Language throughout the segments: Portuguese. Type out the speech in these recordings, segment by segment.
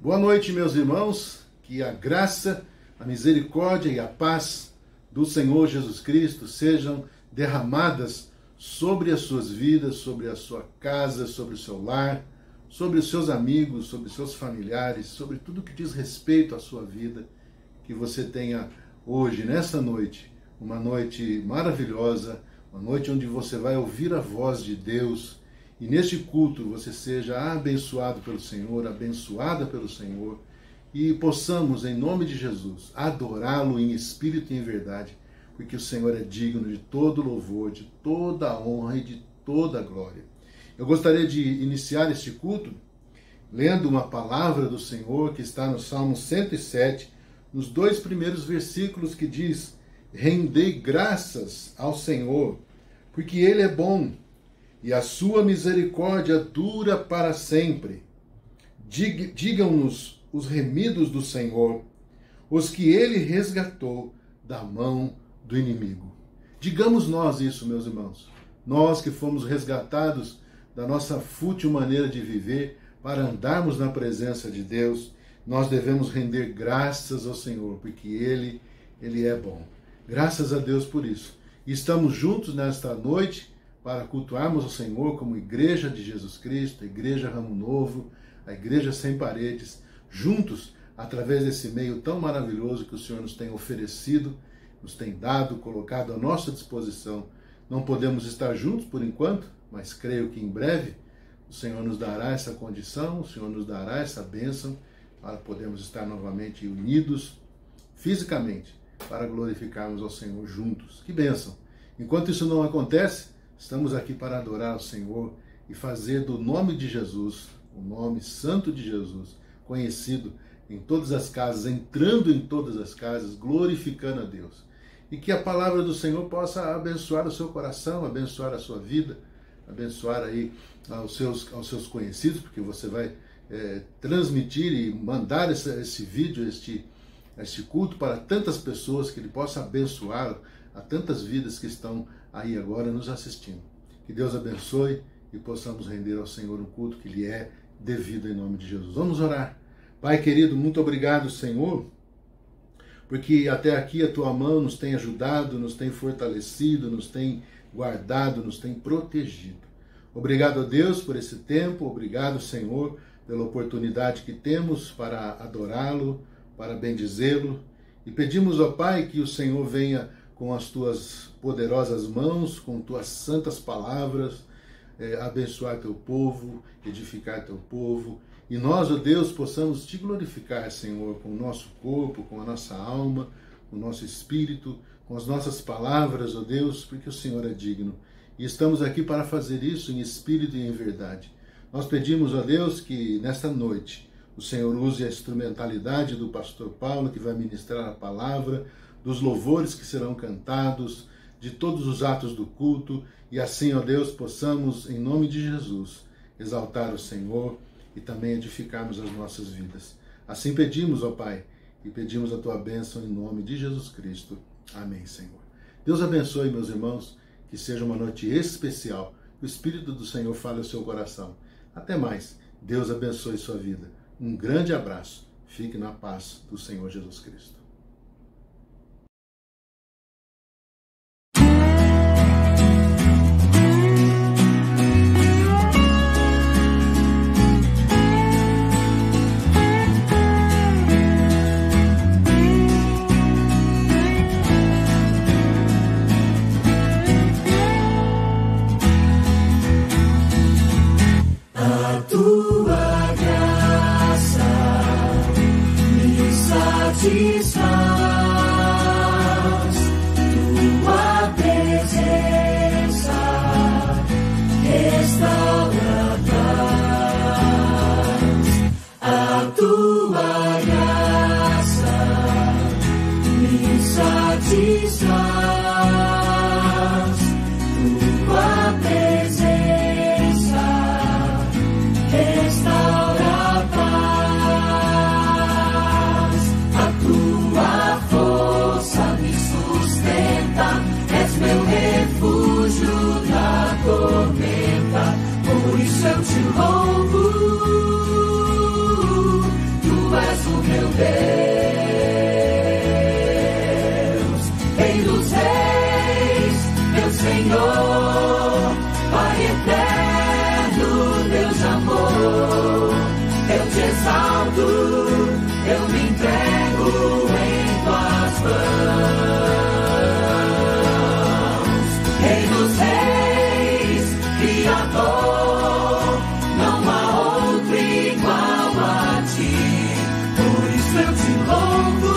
Boa noite, meus irmãos, que a graça, a misericórdia e a paz do Senhor Jesus Cristo sejam derramadas sobre as suas vidas, sobre a sua casa, sobre o seu lar, sobre os seus amigos, sobre os seus familiares, sobre tudo que diz respeito à sua vida, que você tenha hoje, nessa noite, uma noite maravilhosa, uma noite onde você vai ouvir a voz de Deus, e neste culto você seja abençoado pelo Senhor, abençoada pelo Senhor, e possamos, em nome de Jesus, adorá-lo em espírito e em verdade, porque o Senhor é digno de todo louvor, de toda honra e de toda glória. Eu gostaria de iniciar este culto lendo uma palavra do Senhor que está no Salmo 107, nos 2 primeiros versículos, que diz: rendei graças ao Senhor, porque Ele é bom, e a sua misericórdia dura para sempre. Digam-nos os remidos do Senhor, os que Ele resgatou da mão do inimigo. Digamos nós isso, meus irmãos. Nós que fomos resgatados da nossa fútil maneira de viver para andarmos na presença de Deus, nós devemos render graças ao Senhor, porque Ele é bom. Graças a Deus por isso. E estamos juntos nesta noite para cultuarmos o Senhor como Igreja de Jesus Cristo, a Igreja Ramo Novo, a Igreja Sem Paredes, juntos, através desse meio tão maravilhoso que o Senhor nos tem oferecido, nos tem dado, colocado à nossa disposição. Não podemos estar juntos por enquanto, mas creio que em breve o Senhor nos dará essa condição, o Senhor nos dará essa bênção para podermos estar novamente unidos fisicamente, para glorificarmos ao Senhor juntos. Que bênção! Enquanto isso não acontece, estamos aqui para adorar o Senhor e fazer do nome de Jesus, o nome santo de Jesus, conhecido em todas as casas, entrando em todas as casas, glorificando a Deus. E que a palavra do Senhor possa abençoar o seu coração, abençoar a sua vida, abençoar aí aos seus conhecidos, porque você vai transmitir e mandar esse vídeo, este culto para tantas pessoas, que Ele possa abençoar a tantas vidas que estão aí agora nos assistindo. Que Deus abençoe e possamos render ao Senhor um culto que lhe é devido em nome de Jesus. Vamos orar. Pai querido, muito obrigado, Senhor, porque até aqui a Tua mão nos tem ajudado, nos tem fortalecido, nos tem guardado, nos tem protegido. Obrigado a Deus por esse tempo, obrigado, Senhor, pela oportunidade que temos para adorá-lo, para bendizê-lo, e pedimos, ó Pai, que o Senhor venha com as Tuas poderosas mãos, com Tuas santas palavras, abençoar Teu povo, edificar Teu povo, e nós, ó Deus, possamos Te glorificar, Senhor, com o nosso corpo, com a nossa alma, com o nosso espírito, com as nossas palavras, ó Deus, porque o Senhor é digno. E estamos aqui para fazer isso em espírito e em verdade. Nós pedimos, ó Deus, que nesta noite o Senhor use a instrumentalidade do pastor Paulo, que vai ministrar a palavra, dos louvores que serão cantados, de todos os atos do culto, e assim, ó Deus, possamos, em nome de Jesus, exaltar o Senhor e também edificarmos as nossas vidas. Assim pedimos, ó Pai, e pedimos a Tua bênção em nome de Jesus Cristo. Amém, Senhor. Deus abençoe, meus irmãos, que seja uma noite especial, que o Espírito do Senhor fale ao seu coração. Até mais. Deus abençoe sua vida. Um grande abraço. Fique na paz do Senhor Jesus Cristo. Eu te louvo, tu Rei dos reis, meu Senhor, Pai eterno, Deus de amor, eu te exalto, eu me entrego em tuas mãos. Rei dos reis, Criador, não há outro igual a ti, por isso eu te louvo,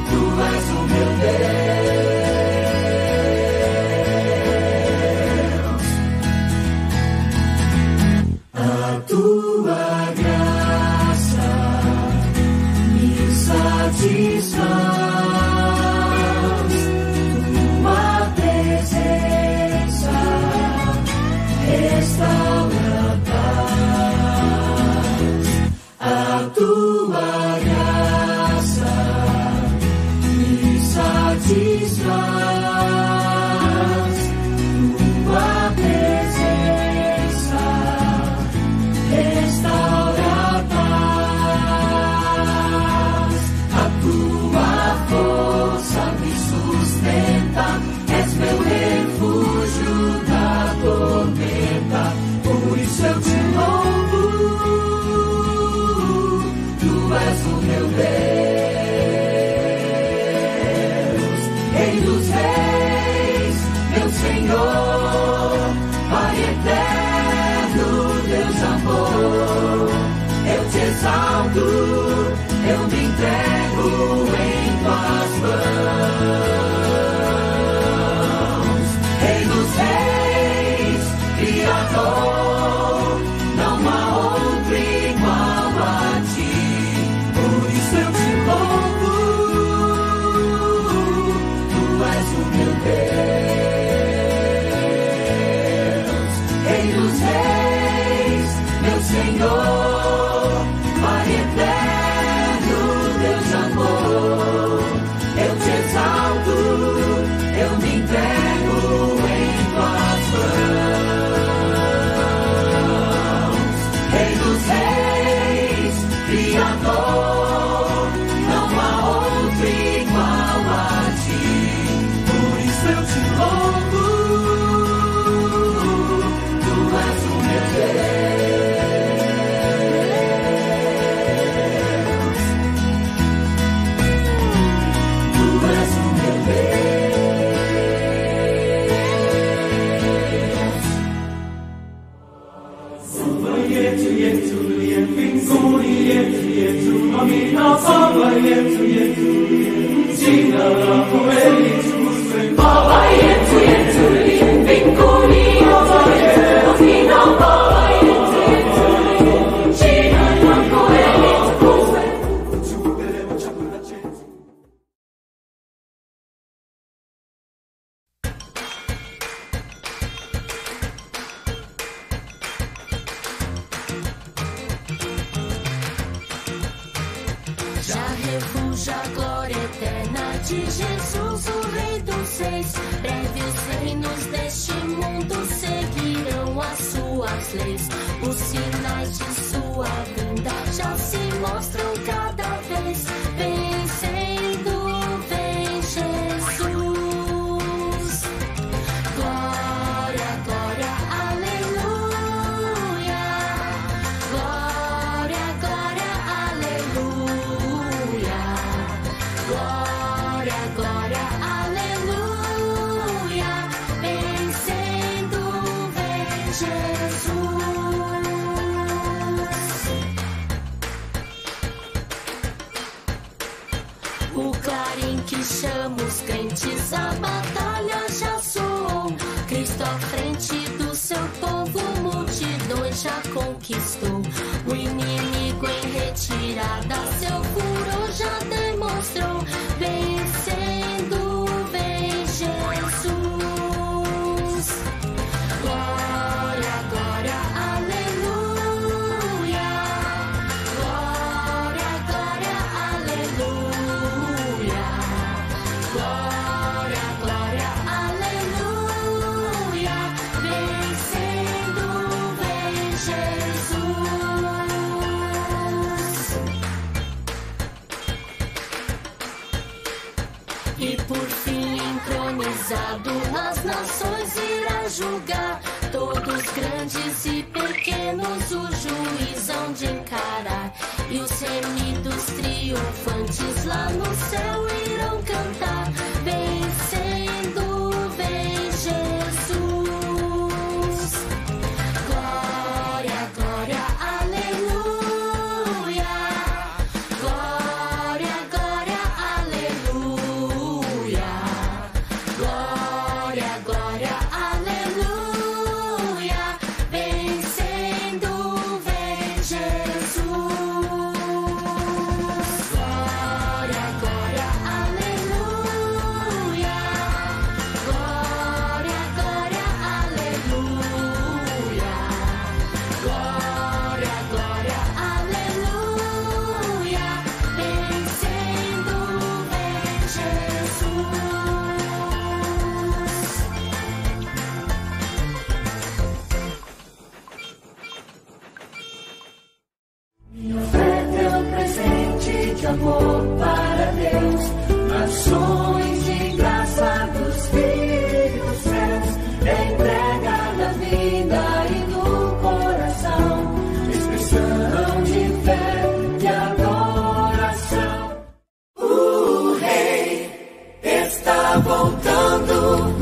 tu és o meu Deus. A tua graça me satisfaz, tua presença restaura a paz. A tua graça me satisfaz, tua presença restaura a paz. A tua força me sustenta, és meu refúgio da tormenta, por isso eu te louvo, tu és o meu Deus. Rei dos reis, meu Senhor, Pai eterno, Deus de amor, eu te exalto, eu me entrego em tuas mãos. Rei dos reis, Criador, não há outro igual a ti, por isso eu te louvo, tu és o meu Deus. Rei dos reis, meu Senhor, Pai eterno, Deus de amor, eu te exalto, eu me entrego em tuas mãos. Rei dos reis, Criador, não há outro igual a ti, por isso eu te louvo, tu és o meu Deus. Tu és o meu Já refúgio a glória eterna de Jesus, o Rei dos Reis. Breve os reinos deste mundo seguirão as suas leis. Os sinais de sua vinda já se mostram cada vez. Vencendo, vem Jesus. Glória, glória, aleluia. Glória, glória, aleluia. Glória, glória, aleluia. Vencendo, vem Jesus. O clarim que chama os crentes, a batalha já soou. Cristo à frente do seu povo, multidões já conquistou. O inimigo em retirada, seu furor já demonstrou. Vencendo, vem Jesus. Glória, glória, aleluia. Glória, glória, aleluia. Glória, glória, aleluia. Vencendo, vem Jesus. E por fim, entronizado, as nações irá julgar. Todos grandes e pequenos o juiz hão de encarar. E os remidos triunfantes lá no céu irão cantar. Vencendo, vem Jesus. Glória, glória, aleluia. Glória, glória, aleluia. Glória, glória, aleluia. Vencendo, vem Jesus. Glória, glória, aleluia. Glória, glória, aleluia. Glória, glória, aleluia. Vencendo, vem Jesus. Me oferta é um presente de amor para Deus, ações de graça dos filhos céus, entrega da vida e do coração, expressão de fé e adoração. O Rei está voltando.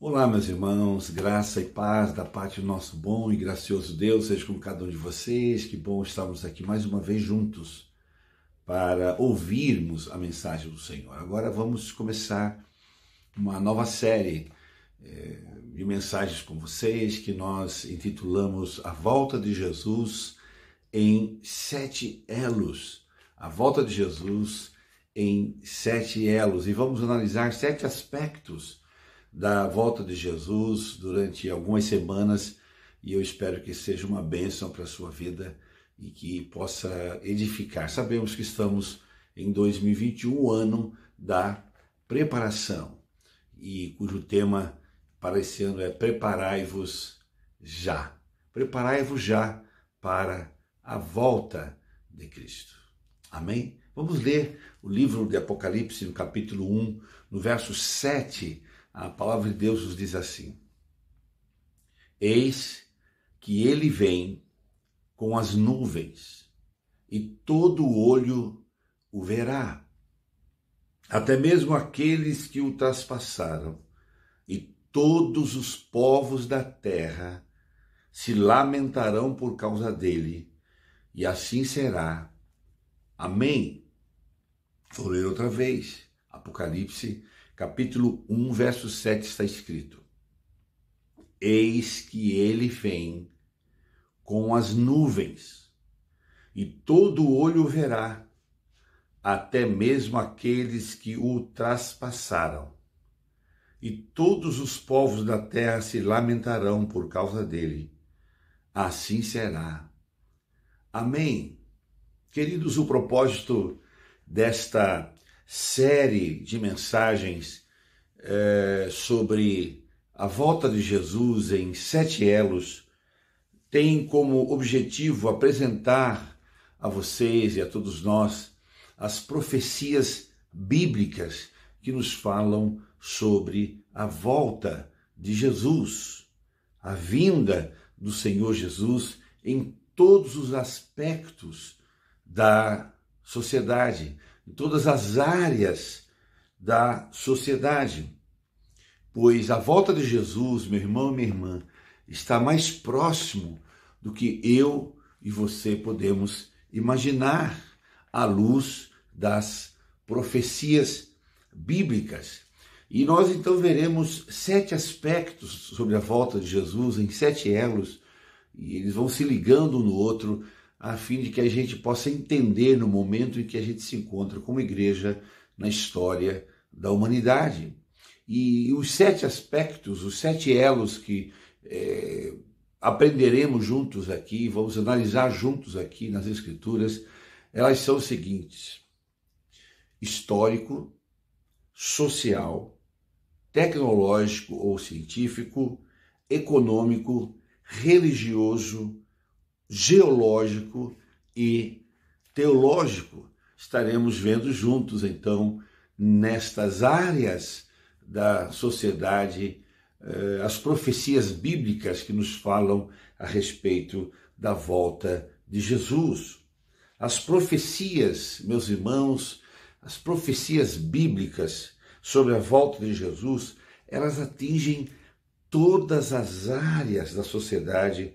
Olá, meus irmãos, graça e paz da parte do nosso bom e gracioso Deus seja com cada um de vocês. Que bom estarmos aqui mais uma vez juntos para ouvirmos a mensagem do Senhor. Agora vamos começar uma nova série de mensagens com vocês que nós intitulamos A Volta de Jesus em 7 Elos. A Volta de Jesus em 7 Elos. E vamos analisar 7 aspectos da volta de Jesus durante algumas semanas, e eu espero que seja uma bênção para a sua vida e que possa edificar. Sabemos que estamos em 2021, o ano da preparação, e cujo tema para esse ano é Preparai-vos já. Preparai-vos já para a volta de Cristo. Amém? Vamos ler o livro de Apocalipse, no capítulo 1, no verso 7, a palavra de Deus nos diz assim: Eis que ele vem com as nuvens, e todo olho o verá, até mesmo aqueles que o traspassaram, e todos os povos da terra se lamentarão por causa dele, e assim será. Amém. Vou ler outra vez. Apocalipse, capítulo 1, verso 7, está escrito: Eis que ele vem com as nuvens, e todo olho o verá, até mesmo aqueles que o traspassaram, e todos os povos da terra se lamentarão por causa dele. Assim será. Amém. Queridos, o propósito desta série de mensagens sobre a volta de Jesus em 7 Elos tem como objetivo apresentar a vocês e a todos nós as profecias bíblicas que nos falam sobre a volta de Jesus, a vinda do Senhor Jesus em todos os aspectos da sociedade, em todas as áreas da sociedade. Pois a volta de Jesus, meu irmão e minha irmã, está mais próximo do que eu e você podemos imaginar, à luz das profecias bíblicas. E nós então veremos 7 aspectos sobre a volta de Jesus em 7 elos, e eles vão se ligando um no outro, a fim de que a gente possa entender no momento em que a gente se encontra como igreja na história da humanidade. E os 7 aspectos, os 7 elos que aprenderemos juntos aqui, vamos analisar juntos aqui nas Escrituras, elas são os seguintes: histórico, social, tecnológico ou científico, econômico, religioso, geológico e teológico. Estaremos vendo juntos, então, nestas áreas da sociedade, as profecias bíblicas que nos falam a respeito da volta de Jesus. As profecias, meus irmãos, as profecias bíblicas sobre a volta de Jesus, elas atingem todas as áreas da sociedade,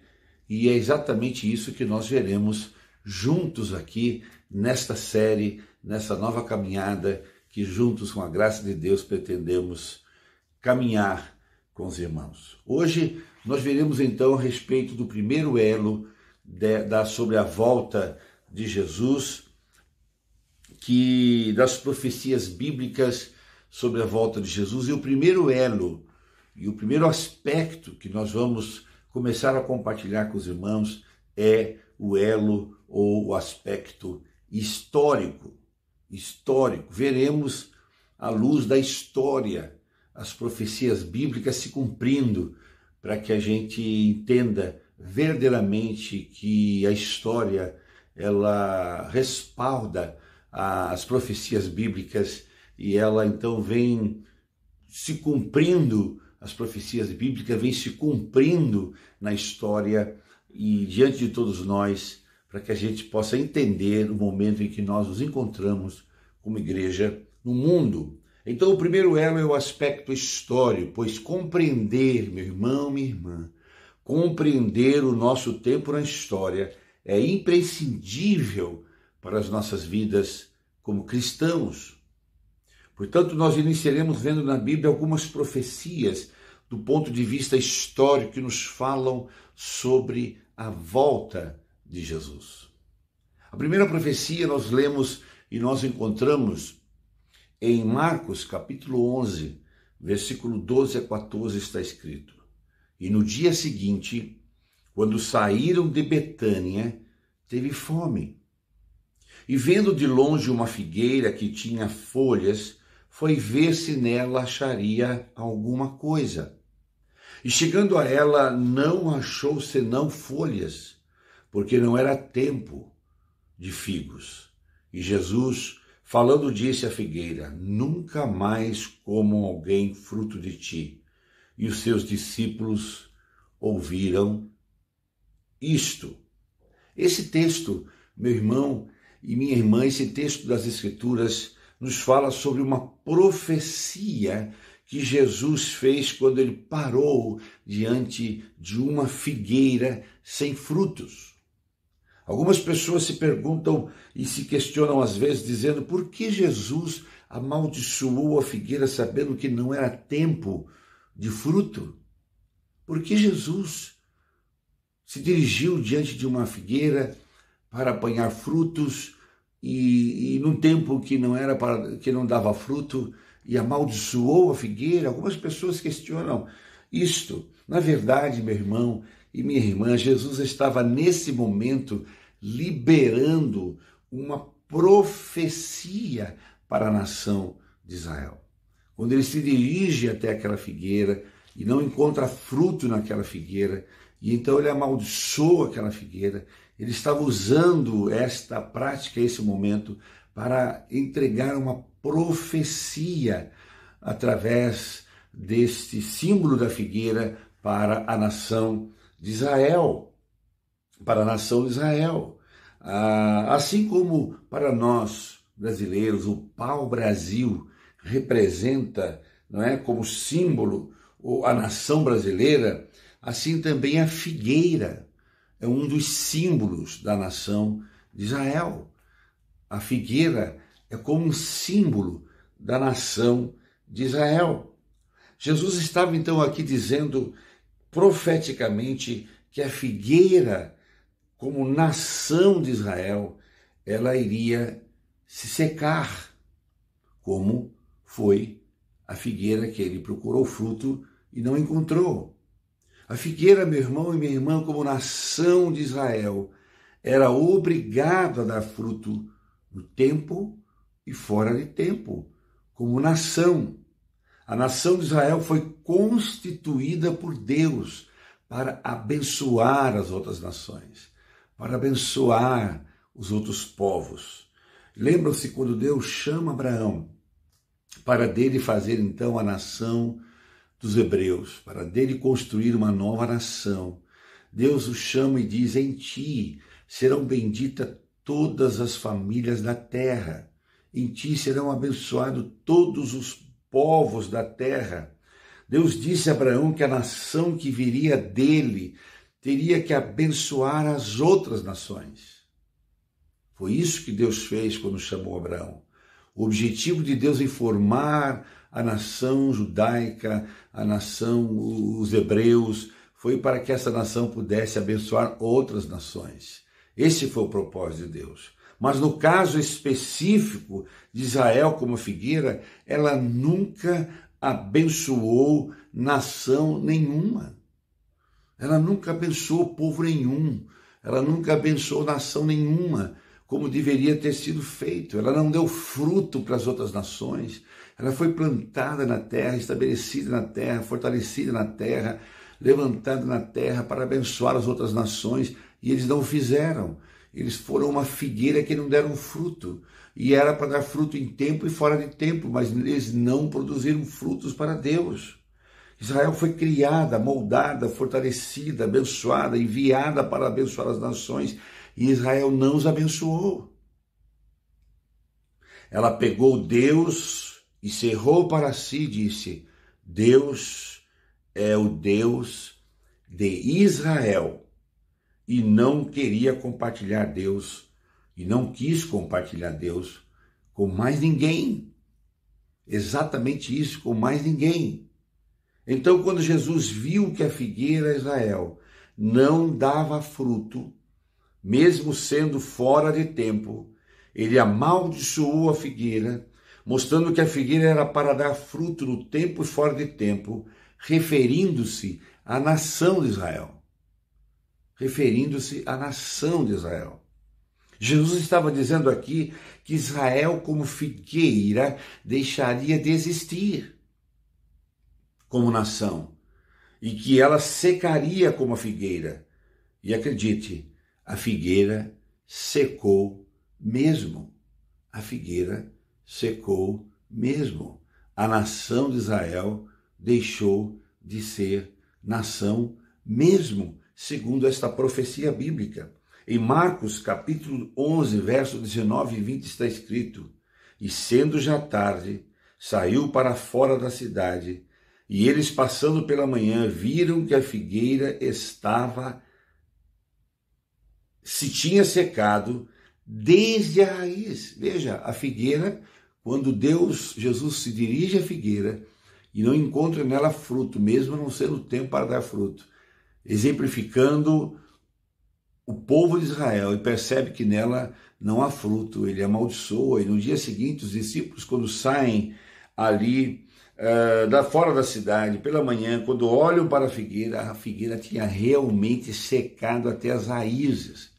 e é exatamente isso que nós veremos juntos aqui nesta série, nessa nova caminhada que juntos, com a graça de Deus, pretendemos caminhar com os irmãos. Hoje nós veremos então a respeito do primeiro elo sobre a volta de Jesus, das profecias bíblicas sobre a volta de Jesus. E o primeiro elo e o primeiro aspecto que nós vamos começar a compartilhar com os irmãos é o elo ou o aspecto histórico. Veremos à luz da história as profecias bíblicas se cumprindo, para que a gente entenda verdadeiramente que a história ela respalda as profecias bíblicas, e ela então vem se cumprindo, as profecias bíblicas vêm se cumprindo na história e diante de todos nós, para que a gente possa entender o momento em que nós nos encontramos como igreja no mundo. Então, o primeiro elo é o aspecto histórico, pois compreender, meu irmão, minha irmã, compreender o nosso tempo na história é imprescindível para as nossas vidas como cristãos. Portanto, nós iniciaremos vendo na Bíblia algumas profecias do ponto de vista histórico que nos falam sobre a volta de Jesus. A primeira profecia nós lemos e nós encontramos em Marcos capítulo 11, versículo 12 a 14 está escrito: E no dia seguinte, quando saíram de Betânia, teve fome. E vendo de longe uma figueira que tinha folhas, foi ver se nela acharia alguma coisa. E chegando a ela, não achou senão folhas, porque não era tempo de figos. E Jesus, falando, disse à figueira: Nunca mais comam alguém fruto de ti. E os seus discípulos ouviram isto. Esse texto, meu irmão e minha irmã, esse texto das Escrituras nos fala sobre uma profecia que Jesus fez quando ele parou diante de uma figueira sem frutos. Algumas pessoas se perguntam e se questionam às vezes, dizendo: por que Jesus amaldiçoou a figueira sabendo que não era tempo de fruto? Por que Jesus se dirigiu diante de uma figueira para apanhar frutos e num tempo que não dava fruto, e amaldiçoou a figueira? Algumas pessoas questionam isto. Na verdade, meu irmão e minha irmã, Jesus estava nesse momento liberando uma profecia para a nação de Israel. Quando ele se dirige até aquela figueira e não encontra fruto naquela figueira, e então ele amaldiçoa aquela figueira, ele estava usando esta prática, esse momento, para entregar uma profecia através deste símbolo da figueira para a nação de Israel. Para a nação de Israel. Assim como para nós brasileiros, o pau-brasil representa, não é, como símbolo a nação brasileira, assim também a figueira é um dos símbolos da nação de Israel. A figueira é como um símbolo da nação de Israel. Jesus estava então aqui dizendo profeticamente que a figueira, como nação de Israel, ela iria se secar, como foi a figueira que ele procurou fruto e não encontrou. A figueira, meu irmão e minha irmã, como nação de Israel, era obrigada a dar fruto no tempo e fora de tempo, como nação. A nação de Israel foi constituída por Deus para abençoar as outras nações, para abençoar os outros povos. Lembram-se quando Deus chama Abraão para dele fazer então a nação dos hebreus, para dele construir uma nova nação. Deus o chama e diz: em ti serão benditas todas as famílias da terra, em ti serão abençoados todos os povos da terra. Deus disse a Abraão que a nação que viria dele teria que abençoar as outras nações. Foi isso que Deus fez quando chamou Abraão. O objetivo de Deus em formar a nação judaica, a nação, os hebreus, foi para que essa nação pudesse abençoar outras nações. Esse foi o propósito de Deus. Mas no caso específico de Israel como figueira, ela nunca abençoou nação nenhuma. Ela nunca abençoou povo nenhum. Ela nunca abençoou nação nenhuma, como deveria ter sido feito. Ela não deu fruto para as outras nações. Ela foi plantada na terra, estabelecida na terra, fortalecida na terra, levantada na terra para abençoar as outras nações, e eles não o fizeram. Eles foram uma figueira que não deram fruto, e era para dar fruto em tempo e fora de tempo, mas eles não produziram frutos para Deus. Israel foi criada, moldada, fortalecida, abençoada, enviada para abençoar as nações, e Israel não os abençoou. Ela pegou Deus e cerrou para si e disse: Deus é o Deus de Israel. E não queria compartilhar Deus, e não quis compartilhar Deus com mais ninguém. Exatamente isso, com mais ninguém. Então, quando Jesus viu que a figueira Israel não dava fruto, mesmo sendo fora de tempo, ele amaldiçoou a figueira, mostrando que a figueira era para dar fruto no tempo e fora de tempo, referindo-se à nação de Israel. Referindo-se à nação de Israel. Jesus estava dizendo aqui que Israel, como figueira, deixaria de existir como nação, e que ela secaria como a figueira. E acredite, a figueira secou mesmo. A figueira secou mesmo. A nação de Israel deixou de ser nação mesmo, segundo esta profecia bíblica. Em Marcos, capítulo 11, verso 19 e 20, está escrito: E sendo já tarde, saiu para fora da cidade, e eles, passando pela manhã, viram que a figueira se tinha secado desde a raiz. Veja, a figueira, quando Jesus se dirige à figueira e não encontra nela fruto, mesmo não sendo tempo para dar fruto, exemplificando o povo de Israel, e percebe que nela não há fruto, ele amaldiçoa. E no dia seguinte, os discípulos, quando saem ali fora da cidade, pela manhã, quando olham para a figueira tinha realmente secado até as raízes.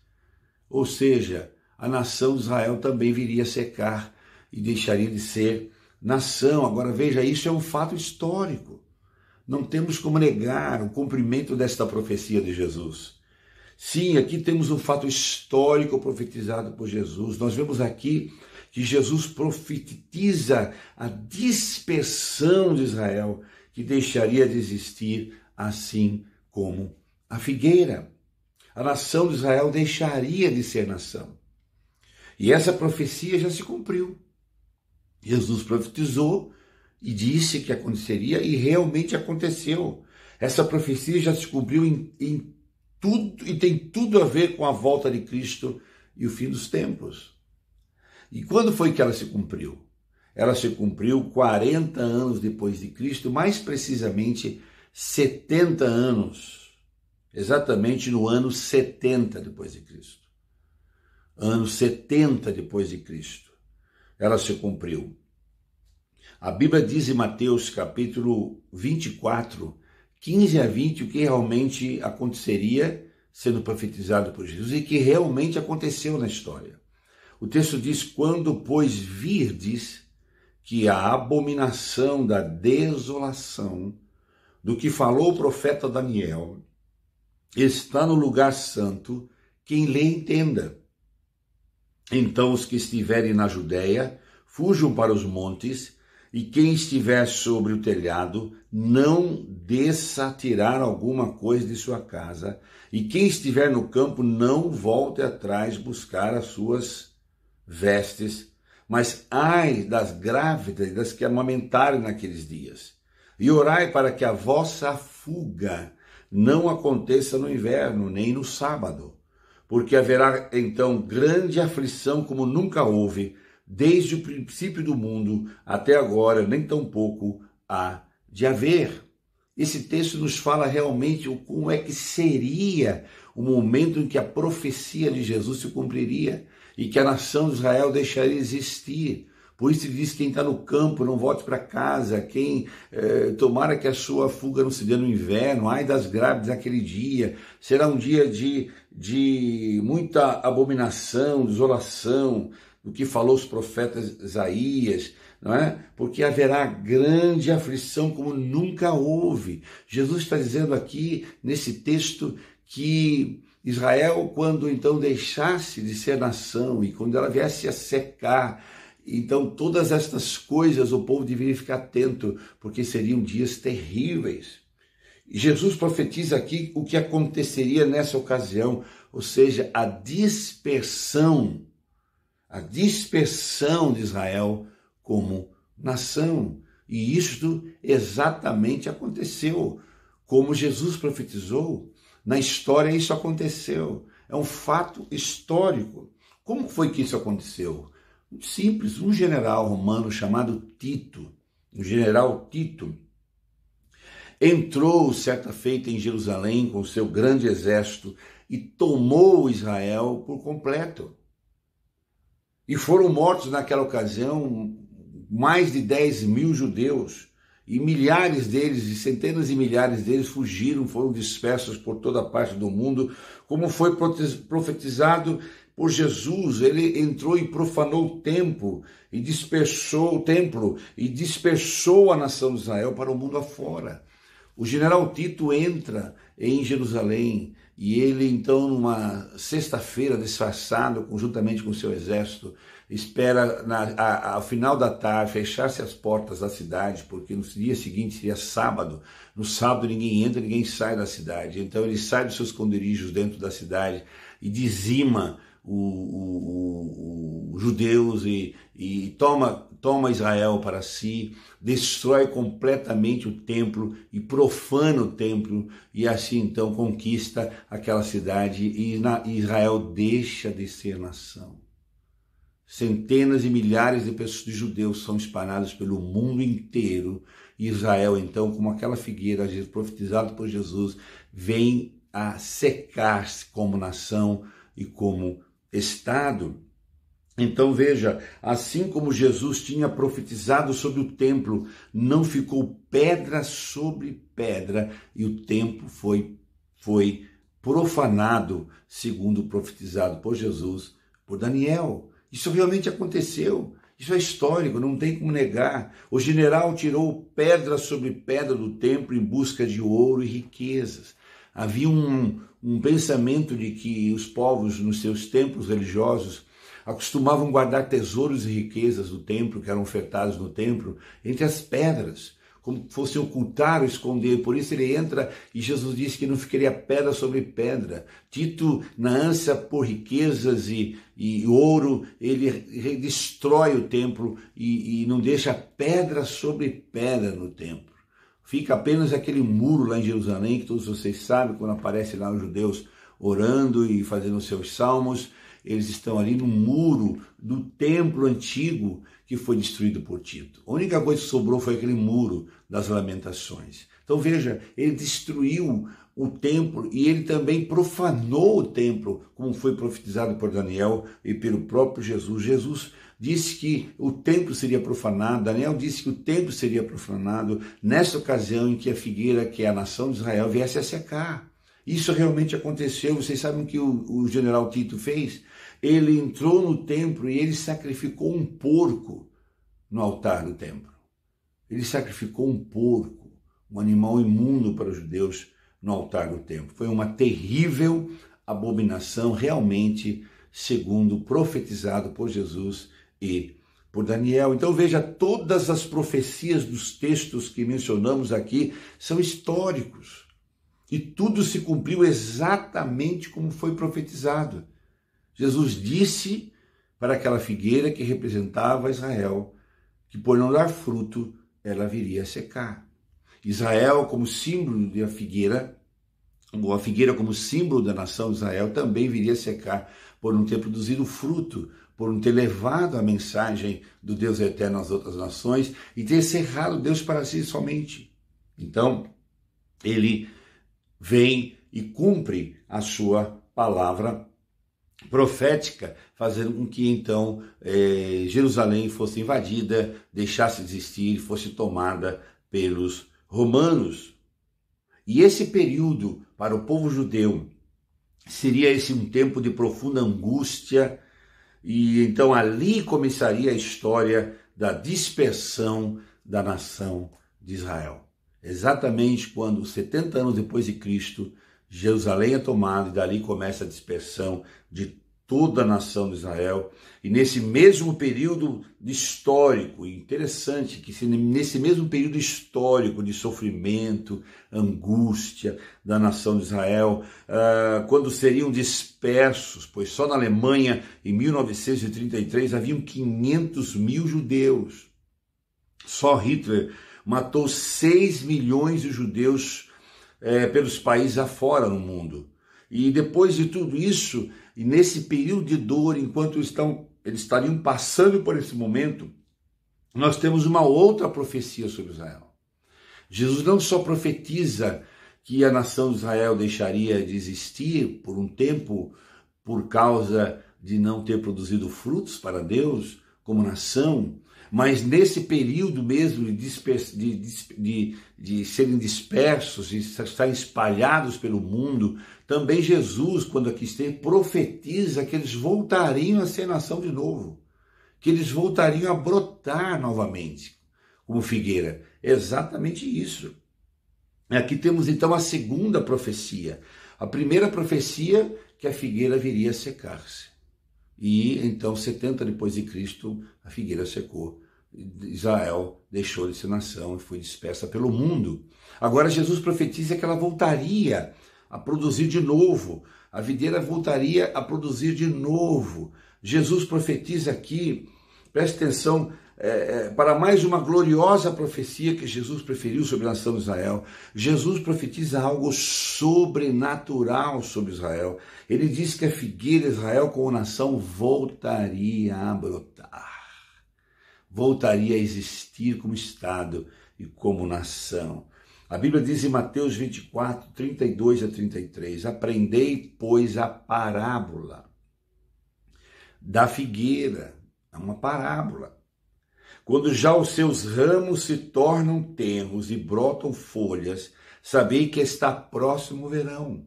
Ou seja, a nação de Israel também viria a secar e deixaria de ser nação. Agora veja, isso é um fato histórico. Não temos como negar o cumprimento desta profecia de Jesus. Sim, aqui temos um fato histórico profetizado por Jesus. Nós vemos aqui que Jesus profetiza a dispersão de Israel, que deixaria de existir, assim como a figueira. A nação de Israel deixaria de ser nação. E essa profecia já se cumpriu. Jesus profetizou e disse que aconteceria, e realmente aconteceu. Essa profecia já se cumpriu em tudo, e tem tudo a ver com a volta de Cristo e o fim dos tempos. E quando foi que ela se cumpriu? Ela se cumpriu 40 anos depois de Cristo, mais precisamente 70 anos, exatamente no ano 70 depois de Cristo. Ano 70 depois de Cristo, ela se cumpriu. A Bíblia diz em Mateus capítulo 24, 15 a 20, o que realmente aconteceria sendo profetizado por Jesus e que realmente aconteceu na história. O texto diz: quando, pois, virdes que a abominação da desolação, do que falou o profeta Daniel, está no lugar santo, quem lê entenda. Então os que estiverem na Judéia fujam para os montes, e quem estiver sobre o telhado não desça a tirar alguma coisa de sua casa, e quem estiver no campo não volte atrás buscar as suas vestes, mas ai das grávidas e das que amamentarem naqueles dias. E orai para que a vossa fuga não aconteça no inverno, nem no sábado, porque haverá então grande aflição como nunca houve, desde o princípio do mundo até agora, nem tampouco há de haver. Esse texto nos fala realmente como é que seria o momento em que a profecia de Jesus se cumpriria e que a nação de Israel deixaria de existir. Por isso ele diz: quem está no campo não volte para casa, tomara que a sua fuga não se dê no inverno, ai das grávidas naquele dia, será um dia de muita abominação, desolação, do que falou os profetas Isaías, não é? Porque haverá grande aflição como nunca houve. Jesus está dizendo aqui nesse texto que Israel, quando então deixasse de ser nação e quando ela viesse a secar, então todas estas coisas o povo deveria ficar atento, porque seriam dias terríveis. E Jesus profetiza aqui o que aconteceria nessa ocasião, ou seja, a dispersão de Israel como nação. E isto exatamente aconteceu. Como Jesus profetizou, na história isso aconteceu. É um fato histórico. Como foi que isso aconteceu? Muito simples, um general romano chamado Tito, o general Tito, entrou certa feita em Jerusalém com seu grande exército e tomou Israel por completo. E foram mortos naquela ocasião mais de 10.000 judeus, e milhares deles, e centenas de milhares deles fugiram, foram dispersos por toda parte do mundo, como foi profetizado por Jesus. Ele entrou e profanou o templo, e dispersou a nação de Israel para o mundo afora. O general Tito entra em Jerusalém, e ele então, numa sexta-feira, disfarçado, conjuntamente com seu exército, espera ao final da tarde fechar-se as portas da cidade, porque no dia seguinte seria sábado. No sábado ninguém entra, ninguém sai da cidade. Então ele sai dos seus esconderijos dentro da cidade e dizima os judeus e toma Israel para si, destrói completamente o templo e profana o templo, e assim então conquista aquela cidade, e Israel deixa de ser nação. Centenas e milhares de pessoas, de judeus, são espalhados pelo mundo inteiro. E Israel, então, como aquela figueira profetizada por Jesus, vem a secar-se como nação e como Estado. Então veja, assim como Jesus tinha profetizado sobre o templo, não ficou pedra sobre pedra, e o templo foi profanado, segundo profetizado por Jesus, por Daniel. Isso realmente aconteceu, isso é histórico, não tem como negar. O general tirou pedra sobre pedra do templo em busca de ouro e riquezas. Havia um pensamento de que os povos, nos seus templos religiosos, acostumavam guardar tesouros e riquezas do templo, que eram ofertados no templo, entre as pedras, como fosse ocultar ou esconder. Por isso ele entra e Jesus disse que não ficaria pedra sobre pedra. Tito, na ânsia por riquezas e ouro, ele destrói o templo e não deixa pedra sobre pedra no templo. Fica apenas aquele muro lá em Jerusalém, que todos vocês sabem, quando aparece lá os judeus orando e fazendo seus salmos, eles estão ali no muro do templo antigo que foi destruído por Tito. A única coisa que sobrou foi aquele muro das lamentações. Então veja, ele destruiu o templo e ele também profanou o templo, como foi profetizado por Daniel e pelo próprio Jesus. Jesus disse que o templo seria profanado, Daniel disse que o templo seria profanado nessa ocasião em que a figueira, que é a nação de Israel, viesse a secar. Isso realmente aconteceu. Vocês sabem o que o general Tito fez? Ele entrou no templo e ele sacrificou um porco no altar do templo. Ele sacrificou um porco, um animal imundo para os judeus, no altar do templo. Foi uma terrível abominação, realmente, segundo profetizado por Jesus e por Daniel. Então veja, todas as profecias dos textos que mencionamos aqui são históricos. E tudo se cumpriu exatamente como foi profetizado. Jesus disse para aquela figueira que representava Israel, que por não dar fruto, ela viria a secar. Israel, como símbolo da figueira, ou a figueira como símbolo da nação de Israel, também viria a secar por não ter produzido fruto, por não ter levado a mensagem do Deus eterno às outras nações e ter cerrado Deus para si somente. Então, ele vem e cumpre a sua palavra profética, fazendo com que então Jerusalém fosse invadida, deixasse de existir, fosse tomada pelos romanos. E esse período para o povo judeu seria esse um tempo de profunda angústia, e então ali começaria a história da dispersão da nação de Israel. Exatamente quando, 70 anos depois de Cristo, Jerusalém é tomada e dali começa a dispersão de toda a nação de Israel. E nesse mesmo período histórico, interessante que nesse mesmo período histórico de sofrimento, angústia da nação de Israel, quando seriam dispersos, pois só na Alemanha, em 1933, haviam 500.000 judeus. Só Hitler matou 6 milhões de judeus pelos países afora no mundo. E depois de tudo isso, e nesse período de dor, enquanto eles estariam passando por esse momento, nós temos uma outra profecia sobre Israel. Jesus não só profetiza que a nação de Israel deixaria de existir por um tempo por causa de não ter produzido frutos para Deus como nação, mas nesse período mesmo de serem dispersos, de estarem espalhados pelo mundo, também Jesus, quando aqui esteve, profetiza que eles voltariam a ser nação de novo, que eles voltariam a brotar novamente, como figueira. É exatamente isso. Aqui temos então a segunda profecia. A primeira profecia, que a figueira viria a secar-se. E então, 70 depois de Cristo, a figueira secou. Israel deixou de ser nação e foi dispersa pelo mundo. Agora Jesus profetiza que ela voltaria a produzir de novo. A videira voltaria a produzir de novo. Jesus profetiza aqui, preste atenção, para mais uma gloriosa profecia que Jesus preferiu sobre a nação de Israel. Jesus profetiza algo sobrenatural sobre Israel. Ele diz que a figueira Israel como nação voltaria a brotar, voltaria a existir como Estado e como nação. A Bíblia diz em Mateus 24, 32 a 33, aprendei, pois, a parábola da figueira. É uma parábola. Quando já os seus ramos se tornam tenros e brotam folhas, sabei que está próximo o verão.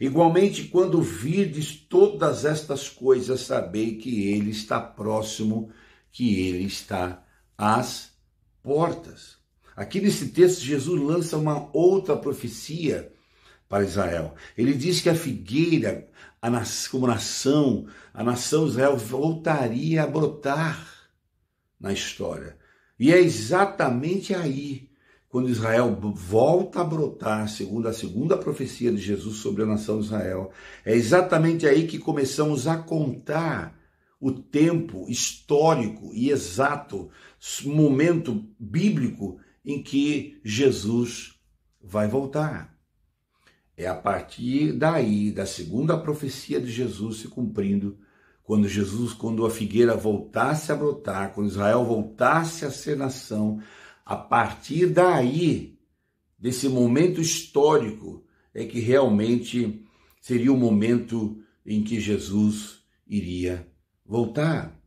Igualmente, quando virdes todas estas coisas, sabei que ele está próximo, que ele está às portas. Aqui nesse texto, Jesus lança uma outra profecia para Israel. Ele diz que a figueira, como nação, a nação de Israel voltaria a brotar na história. E é exatamente aí, quando Israel volta a brotar, segundo a segunda profecia de Jesus sobre a nação de Israel, é exatamente aí que começamos a contar o tempo histórico e exato, momento bíblico em que Jesus vai voltar. É a partir daí, da segunda profecia de Jesus se cumprindo, quando a figueira voltasse a brotar, quando Israel voltasse a ser nação, a partir daí, desse momento histórico, é que realmente seria o momento em que Jesus iria voltar.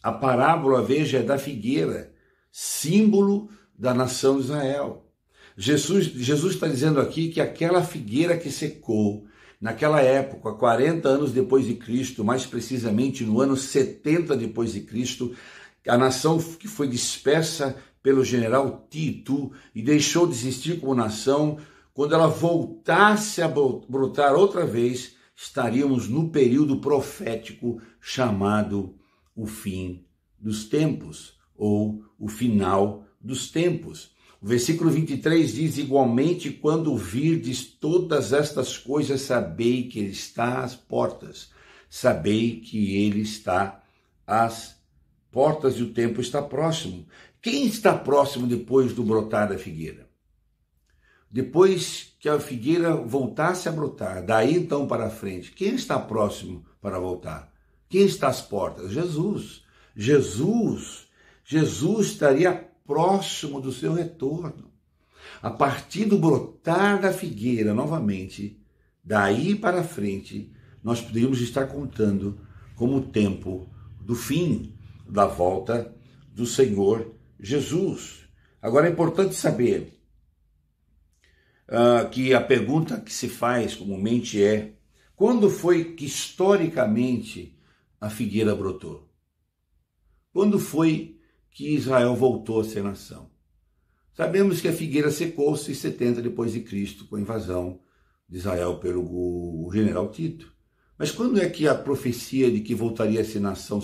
A parábola, veja, é da figueira, símbolo da nação de Israel. Jesus está dizendo aqui que aquela figueira que secou, naquela época, 40 anos depois de Cristo, mais precisamente no ano 70 depois de Cristo, a nação que foi dispersa pelo general Tito e deixou de existir como nação, quando ela voltasse a brotar outra vez, estaríamos no período profético chamado o fim dos tempos, ou o final dos tempos. O versículo 23 diz, igualmente, quando virdes todas estas coisas, sabei que ele está às portas. Sabei que ele está às portas e o tempo está próximo. Quem está próximo depois do brotar da figueira? Depois que a figueira voltasse a brotar, daí então para frente, quem está próximo para voltar? Quem está às portas? Jesus. Jesus estaria próximo do seu retorno. A partir do brotar da figueira, novamente, daí para frente, nós poderíamos estar contando como o tempo do fim da volta do Senhor Jesus. Agora é importante saber que a pergunta que se faz comumente é: quando foi que historicamente a figueira brotou? Quando foi que Israel voltou a ser nação? Sabemos que a figueira secou-se em 70 depois de Cristo, com a invasão de Israel pelo general Tito. Mas quando é que a profecia de que voltaria a ser nação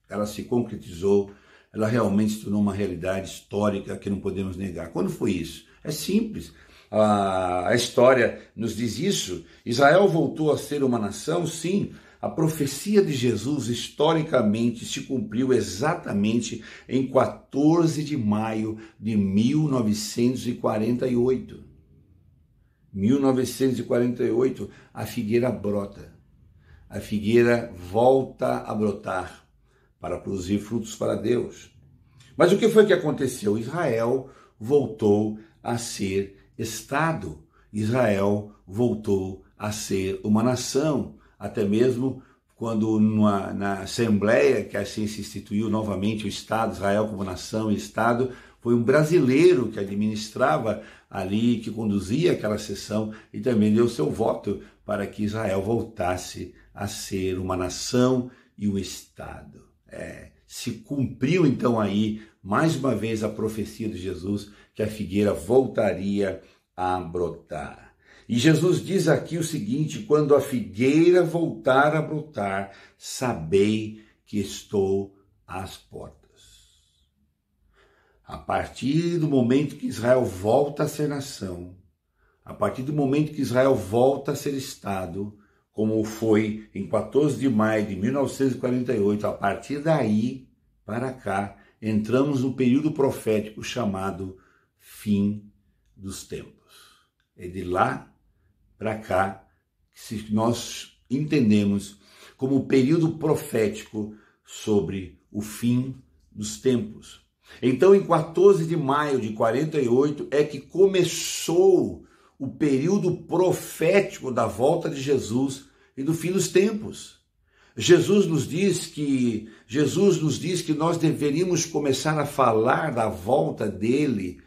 ela se concretizou, ela realmente se tornou uma realidade histórica que não podemos negar? Quando foi isso? É simples. A história nos diz isso. Israel voltou a ser uma nação, sim, a profecia de Jesus historicamente se cumpriu exatamente em 14 de maio de 1948. 1948, a figueira brota. A figueira volta a brotar para produzir frutos para Deus. Mas o que foi que aconteceu? Israel voltou a ser Estado. Israel voltou a ser uma nação. Até mesmo quando na Assembleia, que assim se instituiu novamente o Estado, Israel como nação e Estado, foi um brasileiro que administrava ali, que conduzia aquela sessão e também deu seu voto para que Israel voltasse a ser uma nação e um Estado. Se cumpriu então aí, mais uma vez, a profecia de Jesus, que a figueira voltaria a brotar. E Jesus diz aqui o seguinte: quando a figueira voltar a brotar, sabei que estou às portas. A partir do momento que Israel volta a ser nação, a partir do momento que Israel volta a ser Estado, como foi em 14 de maio de 1948, a partir daí para cá, entramos no período profético chamado fim dos tempos. É de lá para cá que nós entendemos como o período profético sobre o fim dos tempos. Então, em 14 de maio de 48 é que começou o período profético da volta de Jesus e do fim dos tempos. Jesus nos diz que nós deveríamos começar a falar da volta dele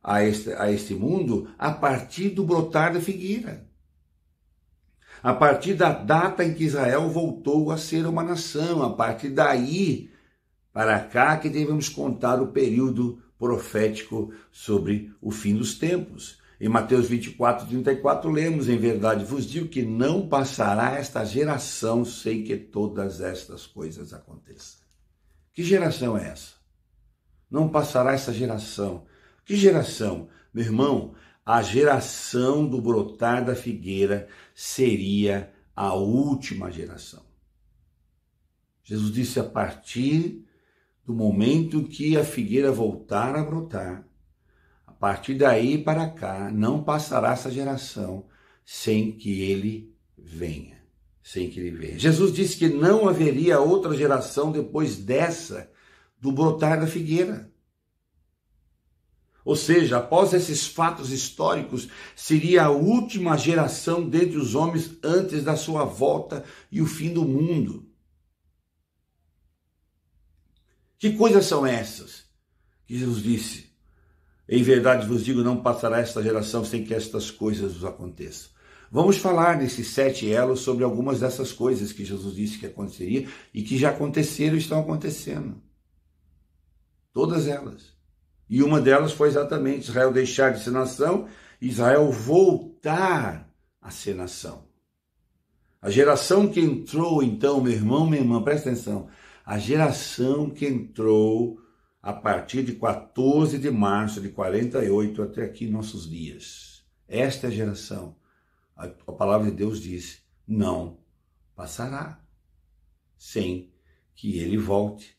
a este mundo a partir do brotar da figueira. A partir da data em que Israel voltou a ser uma nação, a partir daí para cá que devemos contar o período profético sobre o fim dos tempos. Em Mateus 24, 34 lemos: em verdade vos digo que não passará esta geração sem que todas estas coisas aconteçam. Que geração é essa? Não passará essa geração. Que geração? Meu irmão, a geração do brotar da figueira seria a última geração. Jesus disse: a partir do momento que a figueira voltar a brotar, a partir daí para cá, não passará essa geração sem que ele venha. Jesus disse que não haveria outra geração depois dessa, do brotar da figueira. Ou seja, após esses fatos históricos, seria a última geração dentre os homens antes da sua volta e o fim do mundo. Que coisas são essas que Jesus disse? Em verdade vos digo, não passará esta geração sem que estas coisas vos aconteçam. Vamos falar nesses 7 elos sobre algumas dessas coisas que Jesus disse que aconteceria e que já aconteceram e estão acontecendo. Todas elas. E uma delas foi exatamente Israel deixar de ser nação e Israel voltar a ser nação. A geração que entrou, então, meu irmão, minha irmã, presta atenção, a geração que entrou a partir de 14 de março de 48 até aqui nossos dias. Esta geração, a palavra de Deus diz, não passará sem que ele volte,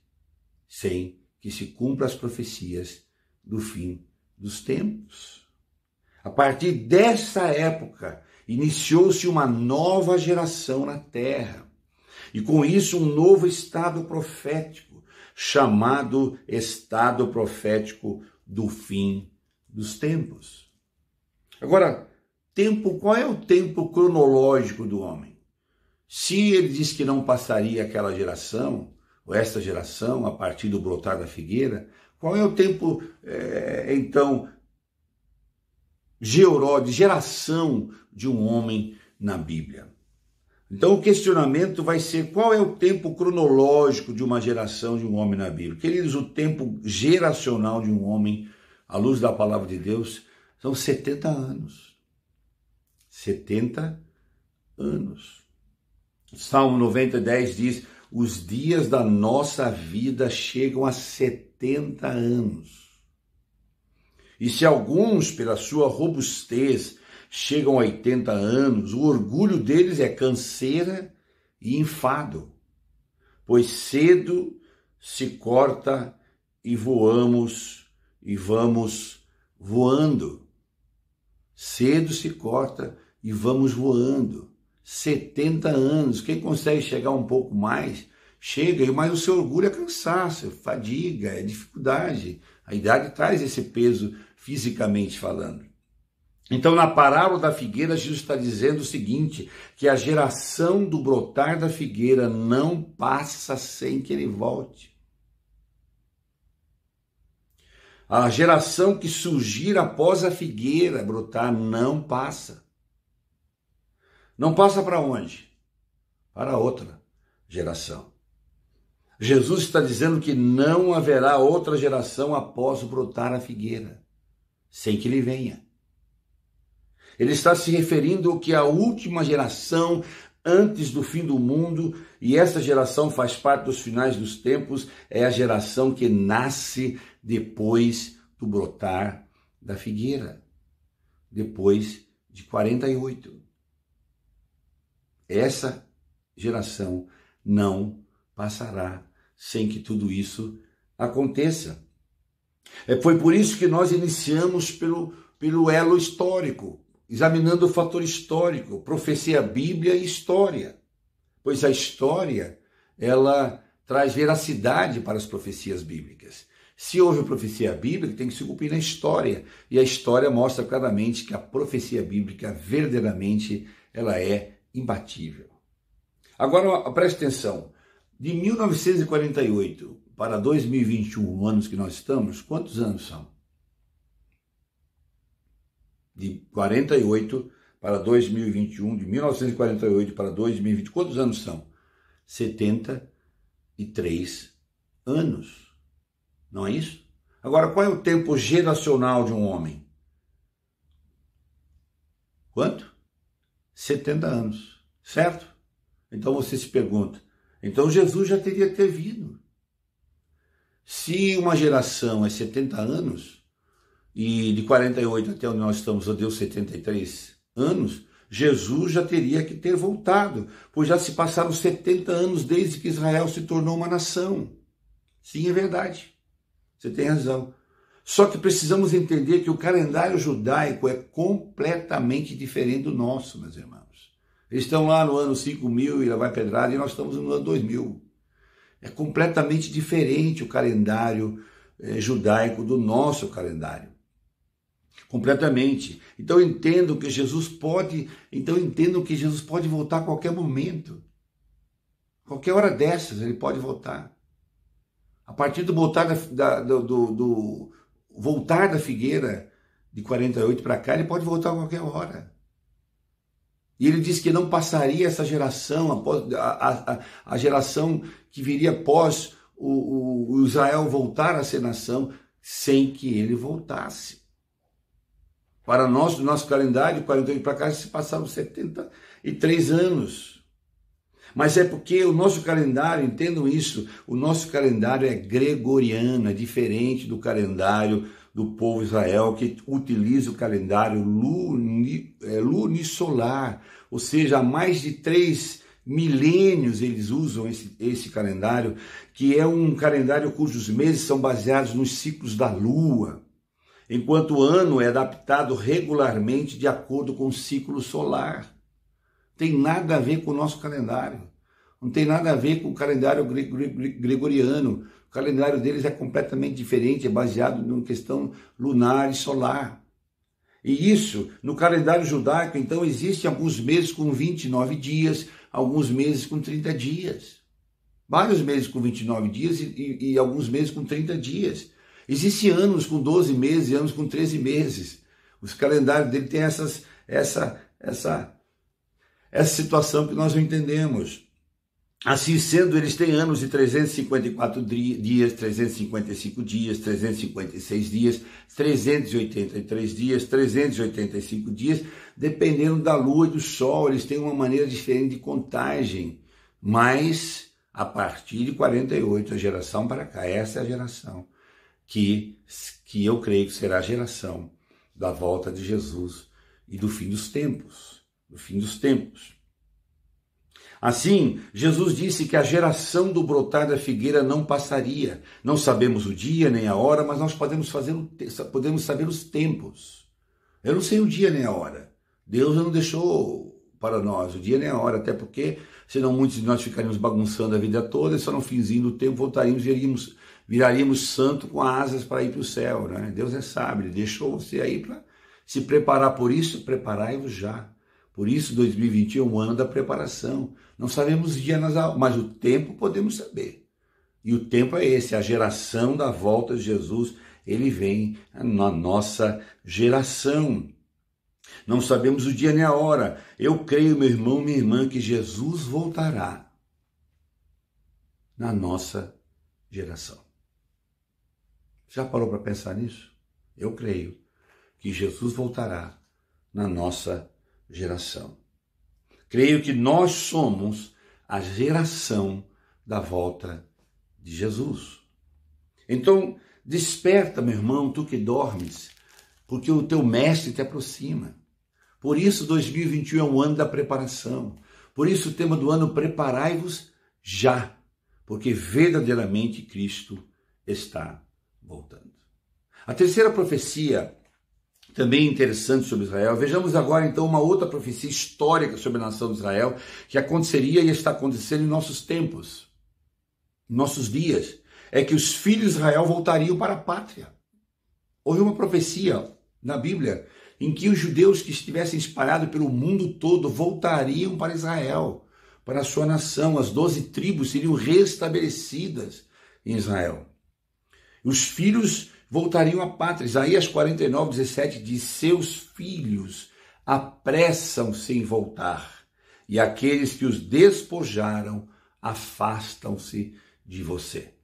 sem que se cumpra as profecias do fim dos tempos. A partir dessa época, iniciou-se uma nova geração na terra. E com isso um novo estado profético, chamado estado profético do fim dos tempos. Agora, qual é o tempo cronológico do homem? Se ele diz que não passaria aquela geração, ou esta geração, a partir do brotar da figueira, qual é o tempo, então, de geração de um homem na Bíblia? Então o questionamento vai ser: qual é o tempo cronológico de uma geração de um homem na Bíblia? Queridos, o tempo geracional de um homem, à luz da palavra de Deus, são 70 anos. 70 anos. Salmo 90:10 diz: os dias da nossa vida chegam a 70 anos. E se alguns, pela sua robustez, chegam a 80 anos, o orgulho deles é canseira e enfado, pois cedo se corta e vamos voando. Cedo se corta e vamos voando. 70 anos, quem consegue chegar um pouco mais, chega, mas o seu orgulho é cansaço, fadiga, é dificuldade. A idade traz esse peso fisicamente falando. Então, na parábola da figueira, Jesus está dizendo o seguinte, que a geração do brotar da figueira não passa sem que ele volte. A geração que surgir após a figueira brotar não passa. Não passa para onde? Para outra geração. Jesus está dizendo que não haverá outra geração após brotar a figueira, sem que ele venha. Ele está se referindo ao que a última geração antes do fim do mundo, e essa geração faz parte dos finais dos tempos, é a geração que nasce depois do brotar da figueira, depois de 48. Essa geração não passará sem que tudo isso aconteça. Foi por isso que nós iniciamos pelo elo histórico, examinando o fator histórico, profecia, Bíblia e história. Pois a história, ela traz veracidade para as profecias bíblicas. Se houve profecia bíblica, tem que se cumprir na história. E a história mostra claramente que a profecia bíblica, verdadeiramente, ela é imbatível. Agora, preste atenção. De 1948 para 2021, anos que nós estamos, quantos anos são? De 48 para 2021, de 1948 para 2020, quantos anos são? 73 anos. Não é isso? Agora, qual é o tempo geracional de um homem? Quanto? 70 anos, certo? Então você se pergunta, então Jesus já teria ter vindo. Se uma geração é 70 anos, e de 48 até onde nós estamos, deu 73 anos, Jesus já teria que ter voltado, pois já se passaram 70 anos desde que Israel se tornou uma nação. Sim, é verdade. Você tem razão. Só que precisamos entender que o calendário judaico é completamente diferente do nosso, meus irmãos. Eles estão lá no ano 5000 e lá vai pedrada, e nós estamos no ano 2000. É completamente diferente o calendário judaico do nosso calendário. Completamente. Então entendam que Jesus pode voltar a qualquer momento. Qualquer hora dessas ele pode voltar. A partir do voltar voltar da figueira de 48 para cá, ele pode voltar a qualquer hora. E ele diz que não passaria essa geração, a geração que viria após o Israel voltar a ser nação, sem que ele voltasse. Para nós, do nosso calendário, de 48 para cá, se passaram 73 anos. Mas é porque o nosso calendário, entendam isso, o nosso calendário é gregoriano, é diferente do calendário do povo Israel, que utiliza o calendário lunisolar, ou seja, há mais de 3 milênios eles usam esse calendário, que é um calendário cujos meses são baseados nos ciclos da lua, enquanto o ano é adaptado regularmente de acordo com o ciclo solar. Tem nada a ver com o nosso calendário, não tem nada a ver com o calendário gregoriano. O calendário deles é completamente diferente, é baseado numa questão lunar e solar. E isso, no calendário judaico, então, existem alguns meses com 29 dias, alguns meses com 30 dias. Vários meses com 29 dias e alguns meses com 30 dias. Existem anos com 12 meses e anos com 13 meses. Os calendários dele têm essa situação que nós não entendemos. Assim sendo, eles têm anos de 354 dias, 355 dias, 356 dias, 383 dias, 385 dias, dependendo da lua e do sol, eles têm uma maneira diferente de contagem. Mas, a partir de 48, a geração para cá, essa é a geração que eu creio que será a geração da volta de Jesus e do fim dos tempos. Do fim dos tempos. Assim, Jesus disse que a geração do brotar da figueira não passaria. Não sabemos o dia nem a hora, mas nós podemos saber os tempos. Eu não sei o dia nem a hora. Deus não deixou para nós o dia nem a hora, até porque senão muitos de nós ficaríamos bagunçando a vida toda e só no finzinho do tempo voltaríamos e viraríamos santo com asas para ir para o céu, né? Deus é sábio, Ele deixou você aí para se preparar por isso, preparai-vos já. Por isso 2021 é um ano da preparação. Não sabemos o dia, mas o tempo podemos saber. E o tempo é esse, a geração da volta de Jesus, ele vem na nossa geração. Não sabemos o dia nem a hora. Eu creio, meu irmão, minha irmã, que Jesus voltará na nossa geração. Já parou para pensar nisso? Eu creio que Jesus voltará na nossa geração. Creio que nós somos a geração da volta de Jesus. Então, desperta, meu irmão, tu que dormes, porque o teu mestre te aproxima. Por isso, 2021 é um ano da preparação. Por isso, o tema do ano, preparai-vos já, porque verdadeiramente Cristo está voltando. A terceira profecia, também interessante sobre Israel. Vejamos agora, então, uma outra profecia histórica sobre a nação de Israel, que aconteceria e está acontecendo em nossos tempos, em nossos dias. É que os filhos de Israel voltariam para a pátria. Houve uma profecia na Bíblia em que os judeus que estivessem espalhados pelo mundo todo voltariam para Israel, para a sua nação. As 12 tribos seriam restabelecidas em Israel. Os filhos voltariam à pátria. Isaías 49:17 diz: seus filhos apressam-se em voltar, e aqueles que os despojaram afastam-se de você.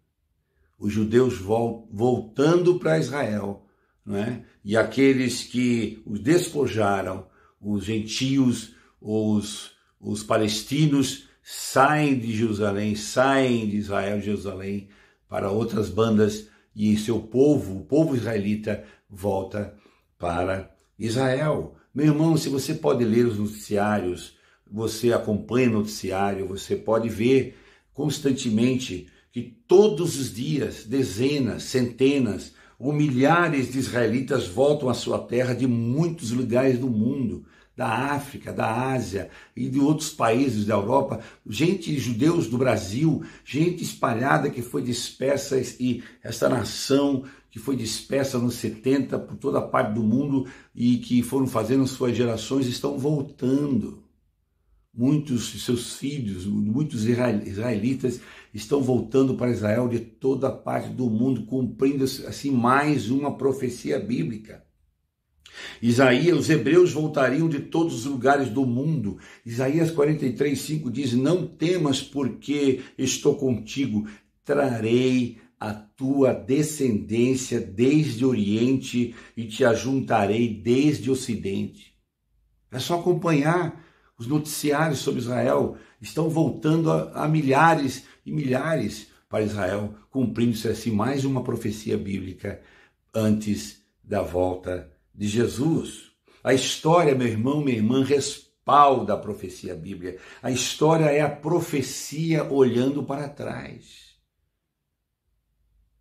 Os judeus voltando para Israel, não é? E aqueles que os despojaram, os gentios, os palestinos, saem de Jerusalém, saem de Israel, de Jerusalém, para outras bandas, e seu povo, o povo israelita, volta para Israel. Meu irmão, se você pode ler os noticiários, você acompanha o noticiário, você pode ver constantemente que todos os dias, dezenas, centenas ou milhares de israelitas voltam à sua terra de muitos lugares do mundo, da África, da Ásia e de outros países da Europa, gente, judeus do Brasil, gente espalhada que foi dispersa, e essa nação que foi dispersa nos 70 por toda a parte do mundo e que foram fazendo suas gerações, estão voltando. Muitos de seus filhos, muitos israelitas estão voltando para Israel de toda a parte do mundo, cumprindo assim mais uma profecia bíblica. Isaías, os hebreus voltariam de todos os lugares do mundo. Isaías 43:5 diz: não temas, porque estou contigo, trarei a tua descendência desde o Oriente e te ajuntarei desde o Ocidente. É só acompanhar os noticiários sobre Israel. Estão voltando a milhares e milhares para Israel, cumprindo-se assim mais uma profecia bíblica antes da volta de Jesus. A história, meu irmão, minha irmã, respalda a profecia bíblica. A história é a profecia olhando para trás.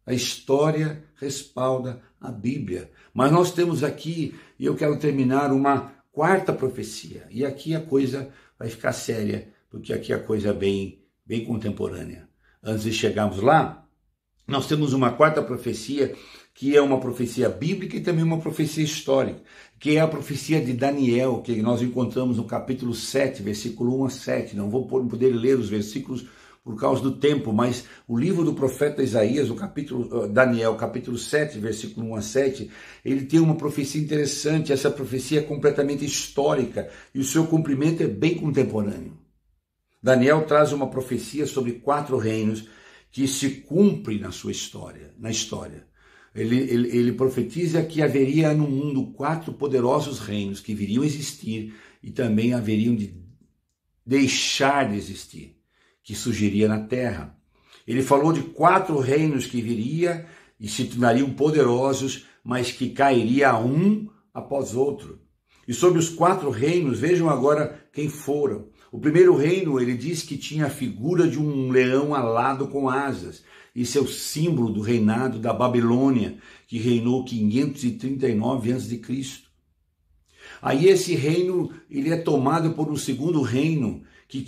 A história respalda a Bíblia. Mas nós temos aqui, e eu quero terminar, uma quarta profecia. E aqui a coisa vai ficar séria, porque aqui a coisa é bem contemporânea. Antes de chegarmos lá, nós temos uma quarta profecia, que é uma profecia bíblica e também uma profecia histórica, que é a profecia de Daniel, que nós encontramos no capítulo 7, versículo 1 a 7. Não vou poder ler os versículos por causa do tempo, mas o livro do profeta Isaías, o capítulo Daniel, capítulo 7, versículo 1 a 7, ele tem uma profecia interessante. Essa profecia é completamente histórica e o seu cumprimento é bem contemporâneo. Daniel traz uma profecia sobre 4 reinos que se cumprem na sua história, na história. Ele profetiza que haveria no mundo 4 poderosos reinos que viriam a existir e também haveriam de deixar de existir, que surgiria na terra. Ele falou de 4 reinos que viria e se tornariam poderosos, mas que cairia um após outro. E sobre os 4 reinos, vejam agora quem foram. O primeiro reino, ele diz que tinha a figura de um leão alado com asas. Isso é o símbolo do reinado da Babilônia, que reinou 539 a.C. Aí esse reino, ele é tomado por um segundo reino, que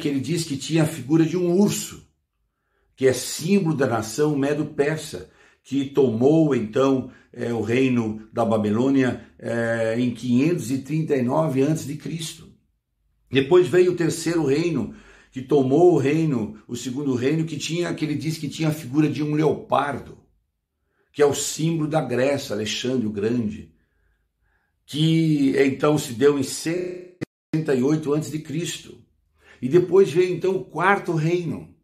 ele diz que tinha a figura de um urso, que é símbolo da nação medo-persa, que tomou então o reino da Babilônia em 539 a.C. Depois veio o terceiro reino, que tomou o segundo reino, que ele diz que tinha a figura de um leopardo, que é o símbolo da Grécia, Alexandre o Grande, que então se deu em 68 a.C. E depois veio então o quarto reino,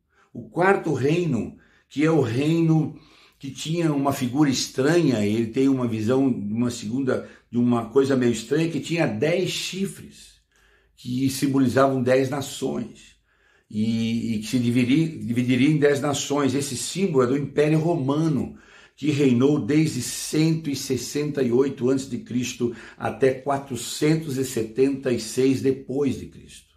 que é o reino que tinha uma figura estranha, ele tem uma visão de uma coisa meio estranha, que tinha 10 chifres, que simbolizavam 10 nações, e que se dividiria em 10 nações. Esse símbolo é do Império Romano, que reinou desde 168 a.C. até 476 depois de Cristo.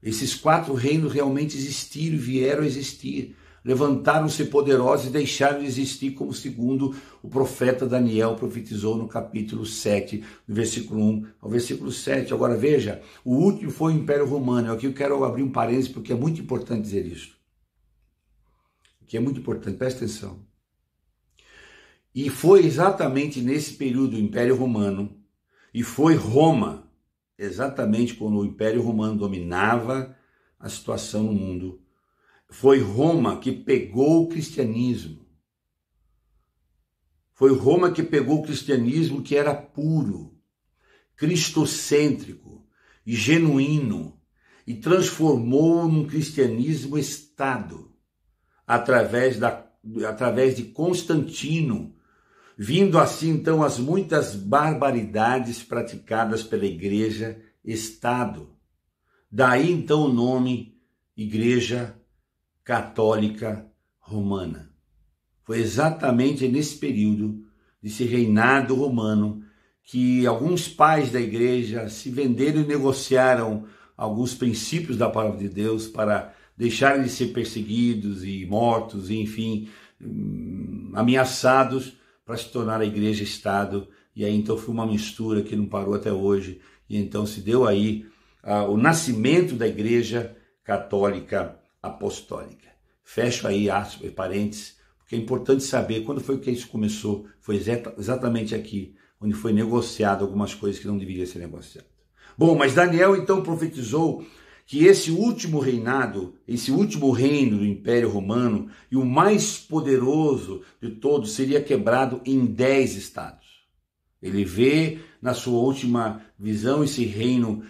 Esses 4 reinos realmente existiram e vieram a existir. Levantaram-se poderosos e deixaram de existir, como segundo o profeta Daniel profetizou no capítulo 7, do versículo 1 ao versículo 7. Agora veja, o último foi o Império Romano. Aqui eu quero abrir um parênteses porque é muito importante dizer isso. Que é muito importante, presta atenção. E foi exatamente nesse período do Império Romano, e foi Roma, exatamente quando o Império Romano dominava a situação no mundo, foi Roma que pegou o cristianismo. Foi Roma que pegou o cristianismo, que era puro, cristocêntrico e genuíno, e transformou num cristianismo Estado, através de Constantino, vindo assim então as muitas barbaridades praticadas pela Igreja Estado. Daí então o nome Igreja Católica Romana. Foi exatamente nesse período desse reinado romano que alguns pais da igreja se venderam e negociaram alguns princípios da palavra de Deus para deixarem de ser perseguidos e mortos, e, enfim, ameaçados, para se tornar a igreja Estado. E aí então foi uma mistura que não parou até hoje, e então se deu aí o nascimento da Igreja Católica Apostólica. Fecho aí aspas, parênteses, porque é importante saber quando foi que isso começou. Foi exatamente aqui, onde foi negociado algumas coisas que não deveriam ser negociadas. Bom, mas Daniel então profetizou que esse último reino do Império Romano, e o mais poderoso de todos, seria quebrado em 10 estados. Ele vê na sua última visão esse reino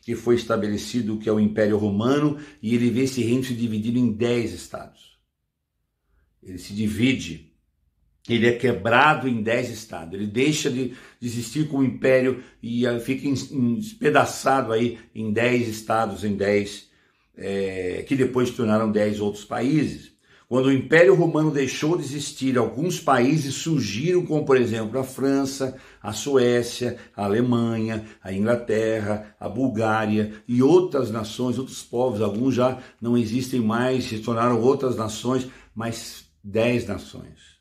que foi estabelecido, que é o Império Romano, e ele vê esse reino se dividido em 10 estados. Ele se divide, ele é quebrado em 10 estados, ele deixa de existir como império e fica despedaçado aí em 10 estados, que depois se tornaram 10 outros países. Quando o Império Romano deixou de existir, alguns países surgiram, como por exemplo a França, a Suécia, a Alemanha, a Inglaterra, a Bulgária e outras nações, outros povos. Alguns já não existem mais, se tornaram outras nações, mas 10 nações.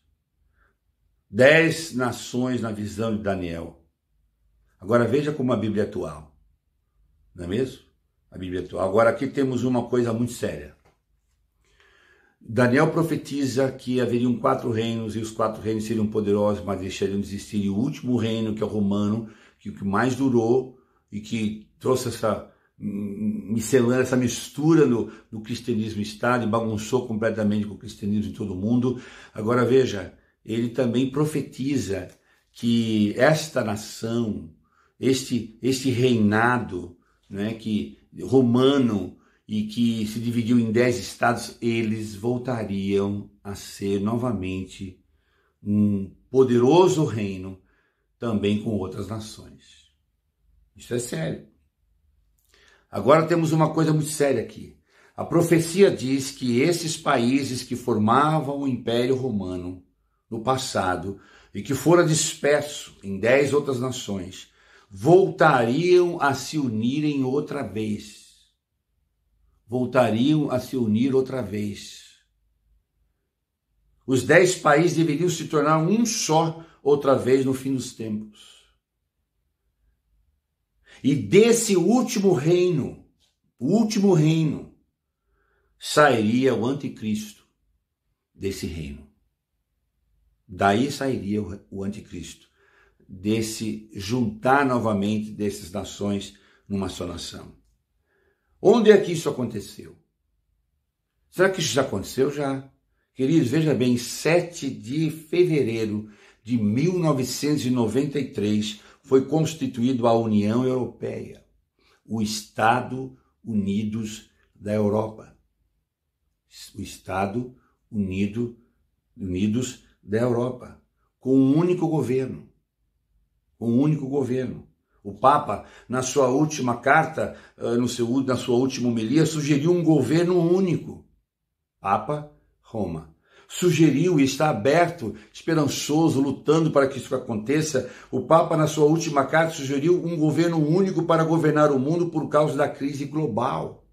10 nações na visão de Daniel. Agora veja como a Bíblia é atual. Não é mesmo? A Bíblia é atual. Agora aqui temos uma coisa muito séria. Daniel profetiza que haveriam 4 reinos, e os 4 reinos seriam poderosos, mas deixariam de existir. E o último reino, que é o romano, que o que mais durou e que trouxe essa miscelânea, essa mistura no cristianismo Estado, e bagunçou completamente com o cristianismo em todo o mundo. Agora veja, ele também profetiza que esta nação, este reinado, né, que romano, e que se dividiu em 10 estados, eles voltariam a ser novamente um poderoso reino, também com outras nações. Isso é sério. Agora temos uma coisa muito séria aqui. A profecia diz que esses países que formavam o Império Romano no passado e que foram dispersos em 10 outras nações, voltariam a se unirem outra vez. Voltariam a se unir outra vez. Os 10 países deveriam se tornar um só outra vez no fim dos tempos. E desse último reino, sairia o anticristo desse reino. Daí sairia o anticristo, desse juntar novamente dessas nações numa só nação. Onde é que isso aconteceu? Será que isso já aconteceu? Já. Queridos, veja bem, 7 de fevereiro de 1993 foi constituído a União Europeia, o Estados Unidos da Europa. O Estados Unidos da Europa, com um único governo. O Papa, na sua última carta, na sua última homilia, sugeriu um governo único. Papa, Roma. Sugeriu e está aberto, esperançoso, lutando para que isso aconteça. O Papa, na sua última carta, sugeriu um governo único para governar o mundo por causa da crise global.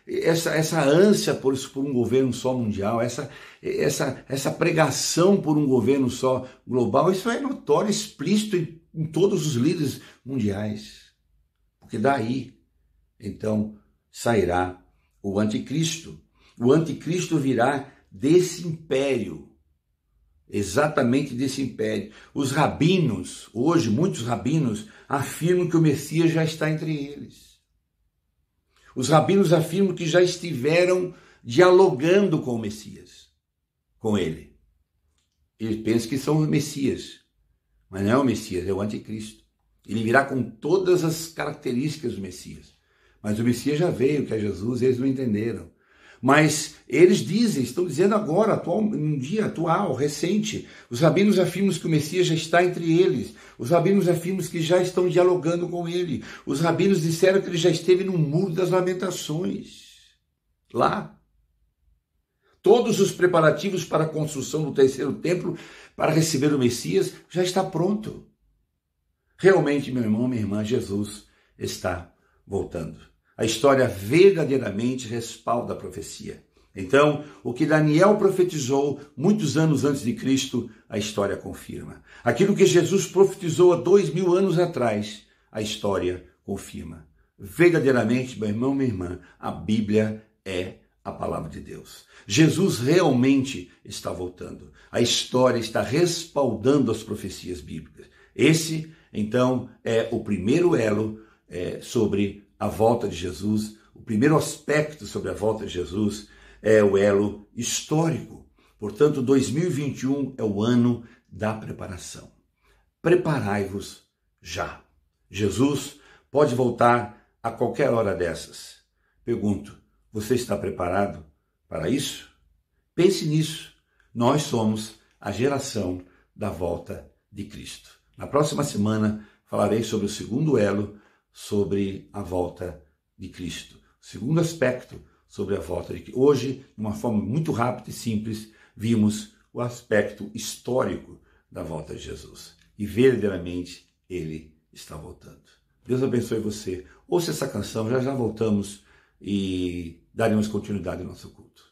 Essa ânsia por um governo só mundial, essa pregação por um governo só global, isso é notório, explícito em todos os líderes mundiais. Porque daí, então, sairá o anticristo. O anticristo virá desse império, exatamente desse império. Os rabinos, hoje muitos rabinos, afirmam que o Messias já está entre eles. Os rabinos afirmam que já estiveram dialogando com o Messias, com ele. Eles pensam que são o Messias, mas não é o Messias, é o anticristo. Ele virá com todas as características do Messias. Mas o Messias já veio, que é Jesus, eles não entenderam. Mas eles estão dizendo agora, num dia atual, recente, os rabinos afirmam que o Messias já está entre eles. Os rabinos afirmam que já estão dialogando com ele. Os rabinos disseram que ele já esteve no Muro das Lamentações. Lá. Todos os preparativos para a construção do 3º templo, para receber o Messias, já está pronto. Realmente, meu irmão, minha irmã, Jesus está voltando. A história verdadeiramente respalda a profecia. Então, o que Daniel profetizou muitos anos antes de Cristo, a história confirma. Aquilo que Jesus profetizou há 2000 anos atrás, a história confirma. Verdadeiramente, meu irmão, minha irmã, a Bíblia é a palavra de Deus. Jesus realmente está voltando. A história está respaldando as profecias bíblicas. Esse, então, é o primeiro elo sobre a volta de Jesus. O primeiro aspecto sobre a volta de Jesus é o elo histórico. Portanto, 2021 é o ano da preparação. Preparai-vos já. Jesus pode voltar a qualquer hora dessas. Pergunto, você está preparado para isso? Pense nisso. Nós somos a geração da volta de Cristo. Na próxima semana falarei sobre o segundo elo, sobre a volta de Cristo. O segundo aspecto sobre a volta de Cristo. Hoje, de uma forma muito rápida e simples, vimos o aspecto histórico da volta de Jesus. E verdadeiramente ele está voltando. Deus abençoe você. Ouça essa canção, já voltamos e daremos continuidade ao nosso culto.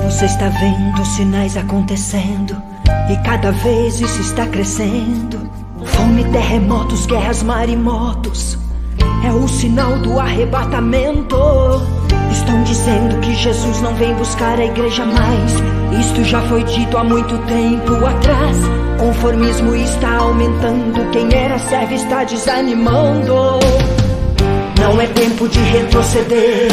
Você está vendo sinais acontecendo e cada vez isso está crescendo. Fome, terremotos, guerras, maremotos. É o sinal do arrebatamento. Estão dizendo que Jesus não vem buscar a igreja mais. Isto já foi dito há muito tempo atrás. Conformismo está aumentando. Quem era servo está desanimando. Não é tempo de retroceder.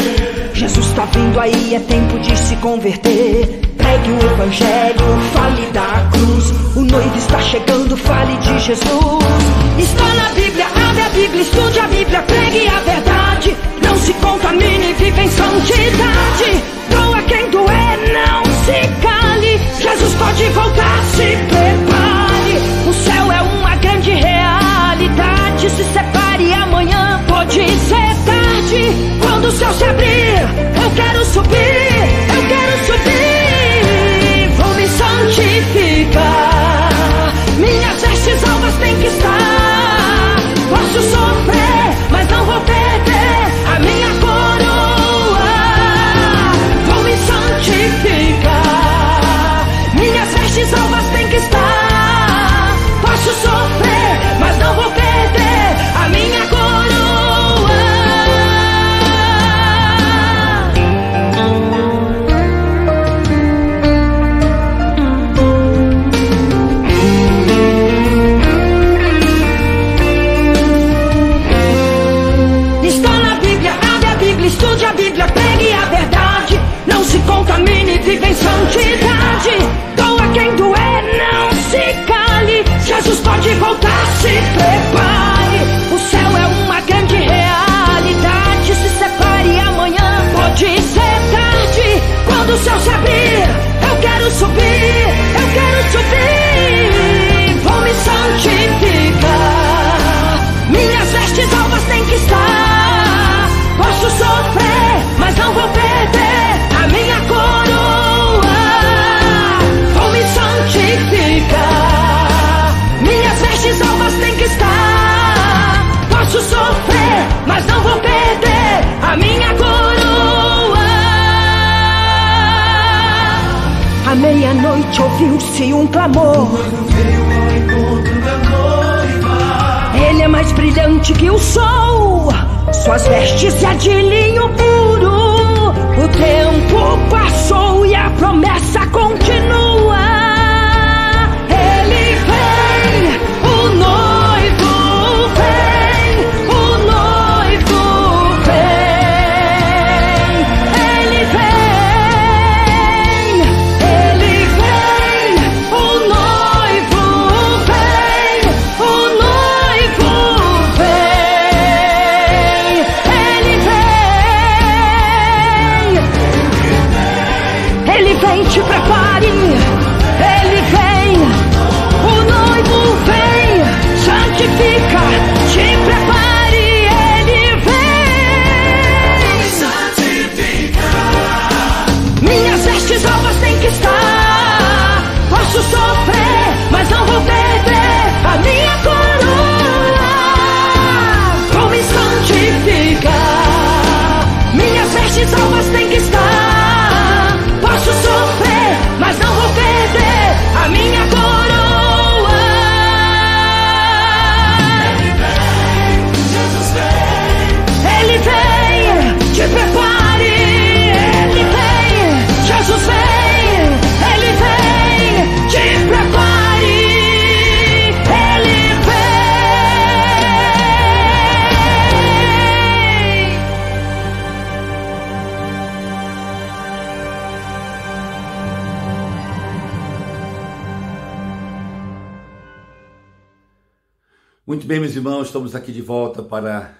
Jesus está vindo aí, é tempo de se converter. Pregue o evangelho, fale da cruz. O noivo está chegando, fale de Jesus. Está na Bíblia, abre a Bíblia, estude a Bíblia, pregue a verdade. Não se contamine, vive em santidade. Doa quem doer, não se cale. Jesus pode voltar, se prepare. O céu é uma grande realidade. Se separe, amanhã pode ser tarde. Quando o céu se abrir, eu quero subir, eu quero subir. Vou me santificar. Minhas vestes alvas têm que estar. Posso sofrer, mas não vou perder a minha coroa. Vou me santificar. Minhas vestes alvas têm que estar. Posso sofrer, mas não vou perder a minha coroa. Estude a Bíblia, pegue a verdade. Não se contamine, vive em santidade. Doa quem doer, não se cale. Jesus pode voltar, se prepare. O céu é uma grande realidade. Se separe, amanhã pode ser tarde. Quando o céu se abrir, eu quero subir, eu quero subir. Vou me santificar. Minhas vestes alvas têm que estar. Posso sofrer, mas não vou perder a minha coroa. Vou me santificar. Minhas vestes alvas têm que estar. Posso sofrer, mas não vou perder a minha coroa. À meia-noite ouviu-se um clamor. Ele é mais brilhante que o sol. Suas vestes é de linho puro. O tempo passou e a promessa continua. Ele vem, o noivo vem, o noivo vem. Ele vem, o noivo vem, o noivo vem. Ele vem, te prepare. Ele vem, o noivo vem, santifica, te prepare. Ele vem, santifica. Minhas vestes alvas têm que estar. Posso sofrer, mas não vou perder a minha coroa. Vou me santificar. Minhas vestes alvas têm que estar. Posso sofrer, mas não vou perder a minha coroa. Ele vem, Jesus vem. Ele vem, te prepare. Ele vem, Jesus vem. Ele vem, te prepare. Ele Muito bem, meus irmãos, estamos aqui de volta para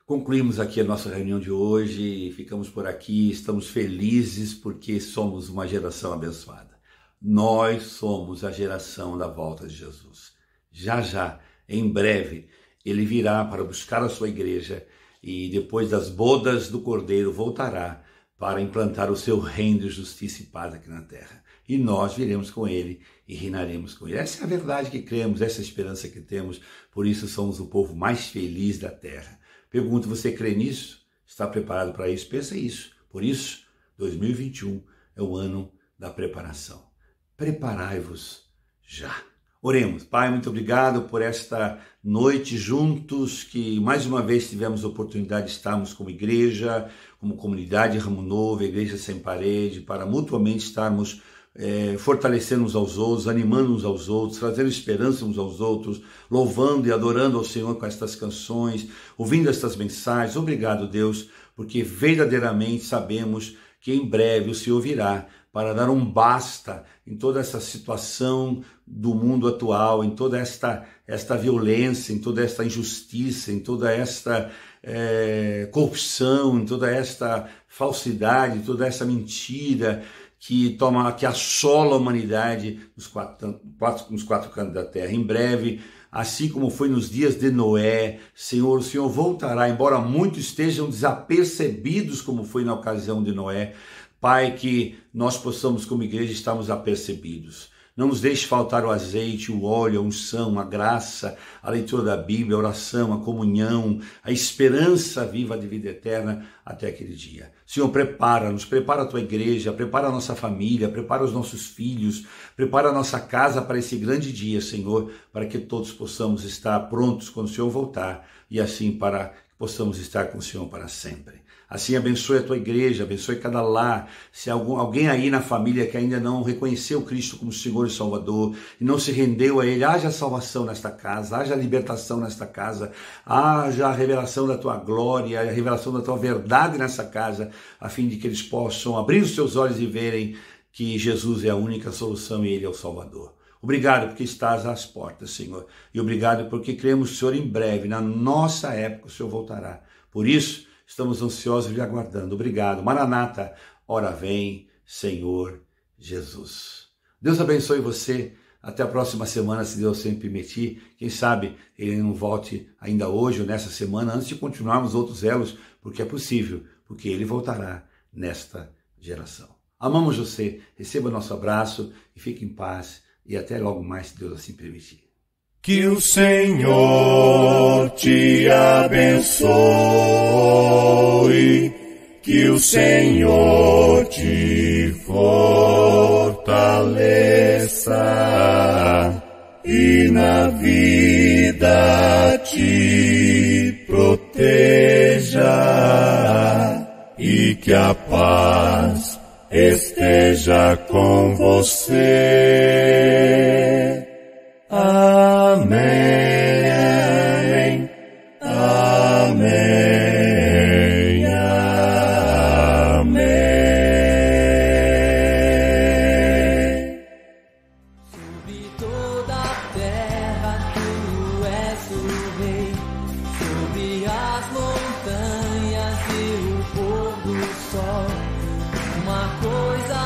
concluirmos aqui a nossa reunião de hoje. Ficamos por aqui, estamos felizes porque somos uma geração abençoada. Nós somos a geração da volta de Jesus. Já, em breve, ele virá para buscar a sua igreja e depois das bodas do Cordeiro voltará para implantar o seu reino de justiça e paz aqui na terra. E nós viremos com ele e reinaremos com ele. Essa é a verdade que cremos, essa é a esperança que temos, por isso somos o povo mais feliz da terra. Pergunto, você crê nisso? Está preparado para isso? Pensa isso. Por isso, 2021 é o ano da preparação. Preparai-vos já. Oremos. Pai, muito obrigado por esta noite juntos, que mais uma vez tivemos a oportunidade de estarmos como igreja, como comunidade Ramo Novo, Igreja Sem Parede, para mutuamente estarmos fortalecendo uns aos outros, animando uns aos outros, trazendo esperança uns aos outros, louvando e adorando ao Senhor com estas canções, ouvindo estas mensagens. Obrigado, Deus, porque verdadeiramente sabemos que em breve o Senhor virá para dar um basta em toda essa situação do mundo atual, em toda esta violência, em toda esta injustiça, em toda esta corrupção, em toda esta falsidade, toda essa mentira que assola a humanidade nos quatro cantos da terra. Em breve, assim como foi nos dias de Noé, Senhor, o Senhor voltará, embora muitos estejam desapercebidos, como foi na ocasião de Noé. Pai, que nós possamos, como igreja, estarmos apercebidos. Não nos deixe faltar o azeite, o óleo, a unção, a graça, a leitura da Bíblia, a oração, a comunhão, a esperança viva de vida eterna até aquele dia. Senhor, prepara-nos, prepara a tua igreja, prepara a nossa família, prepara os nossos filhos, prepara a nossa casa para esse grande dia, Senhor, para que todos possamos estar prontos quando o Senhor voltar e assim para que possamos estar com o Senhor para sempre. Assim, abençoe a tua igreja, abençoe cada lar. Se alguém aí na família que ainda não reconheceu Cristo como Senhor e Salvador e não se rendeu a Ele, haja salvação nesta casa, haja libertação nesta casa, haja a revelação da tua glória, a revelação da tua verdade nessa casa, a fim de que eles possam abrir os seus olhos e verem que Jesus é a única solução e Ele é o Salvador. Obrigado porque estás às portas, Senhor, e obrigado porque cremos, Senhor, em breve, na nossa época, o Senhor voltará. Por isso, estamos ansiosos e aguardando. Obrigado. Maranata, ora vem, Senhor Jesus. Deus abençoe você. Até a próxima semana, se Deus sempre permitir. Quem sabe Ele não volte ainda hoje ou nessa semana, antes de continuarmos outros elos, porque é possível, porque Ele voltará nesta geração. Amamos você. Receba nosso abraço e fique em paz. E até logo mais, se Deus assim permitir. Que o Senhor te abençoe, que o Senhor te fortaleça e na vida te proteja e que a paz esteja com você. Amém, amém, amém. Sobre toda a terra tu és o rei, sobre as montanhas e o pôr do sol. Uma coisa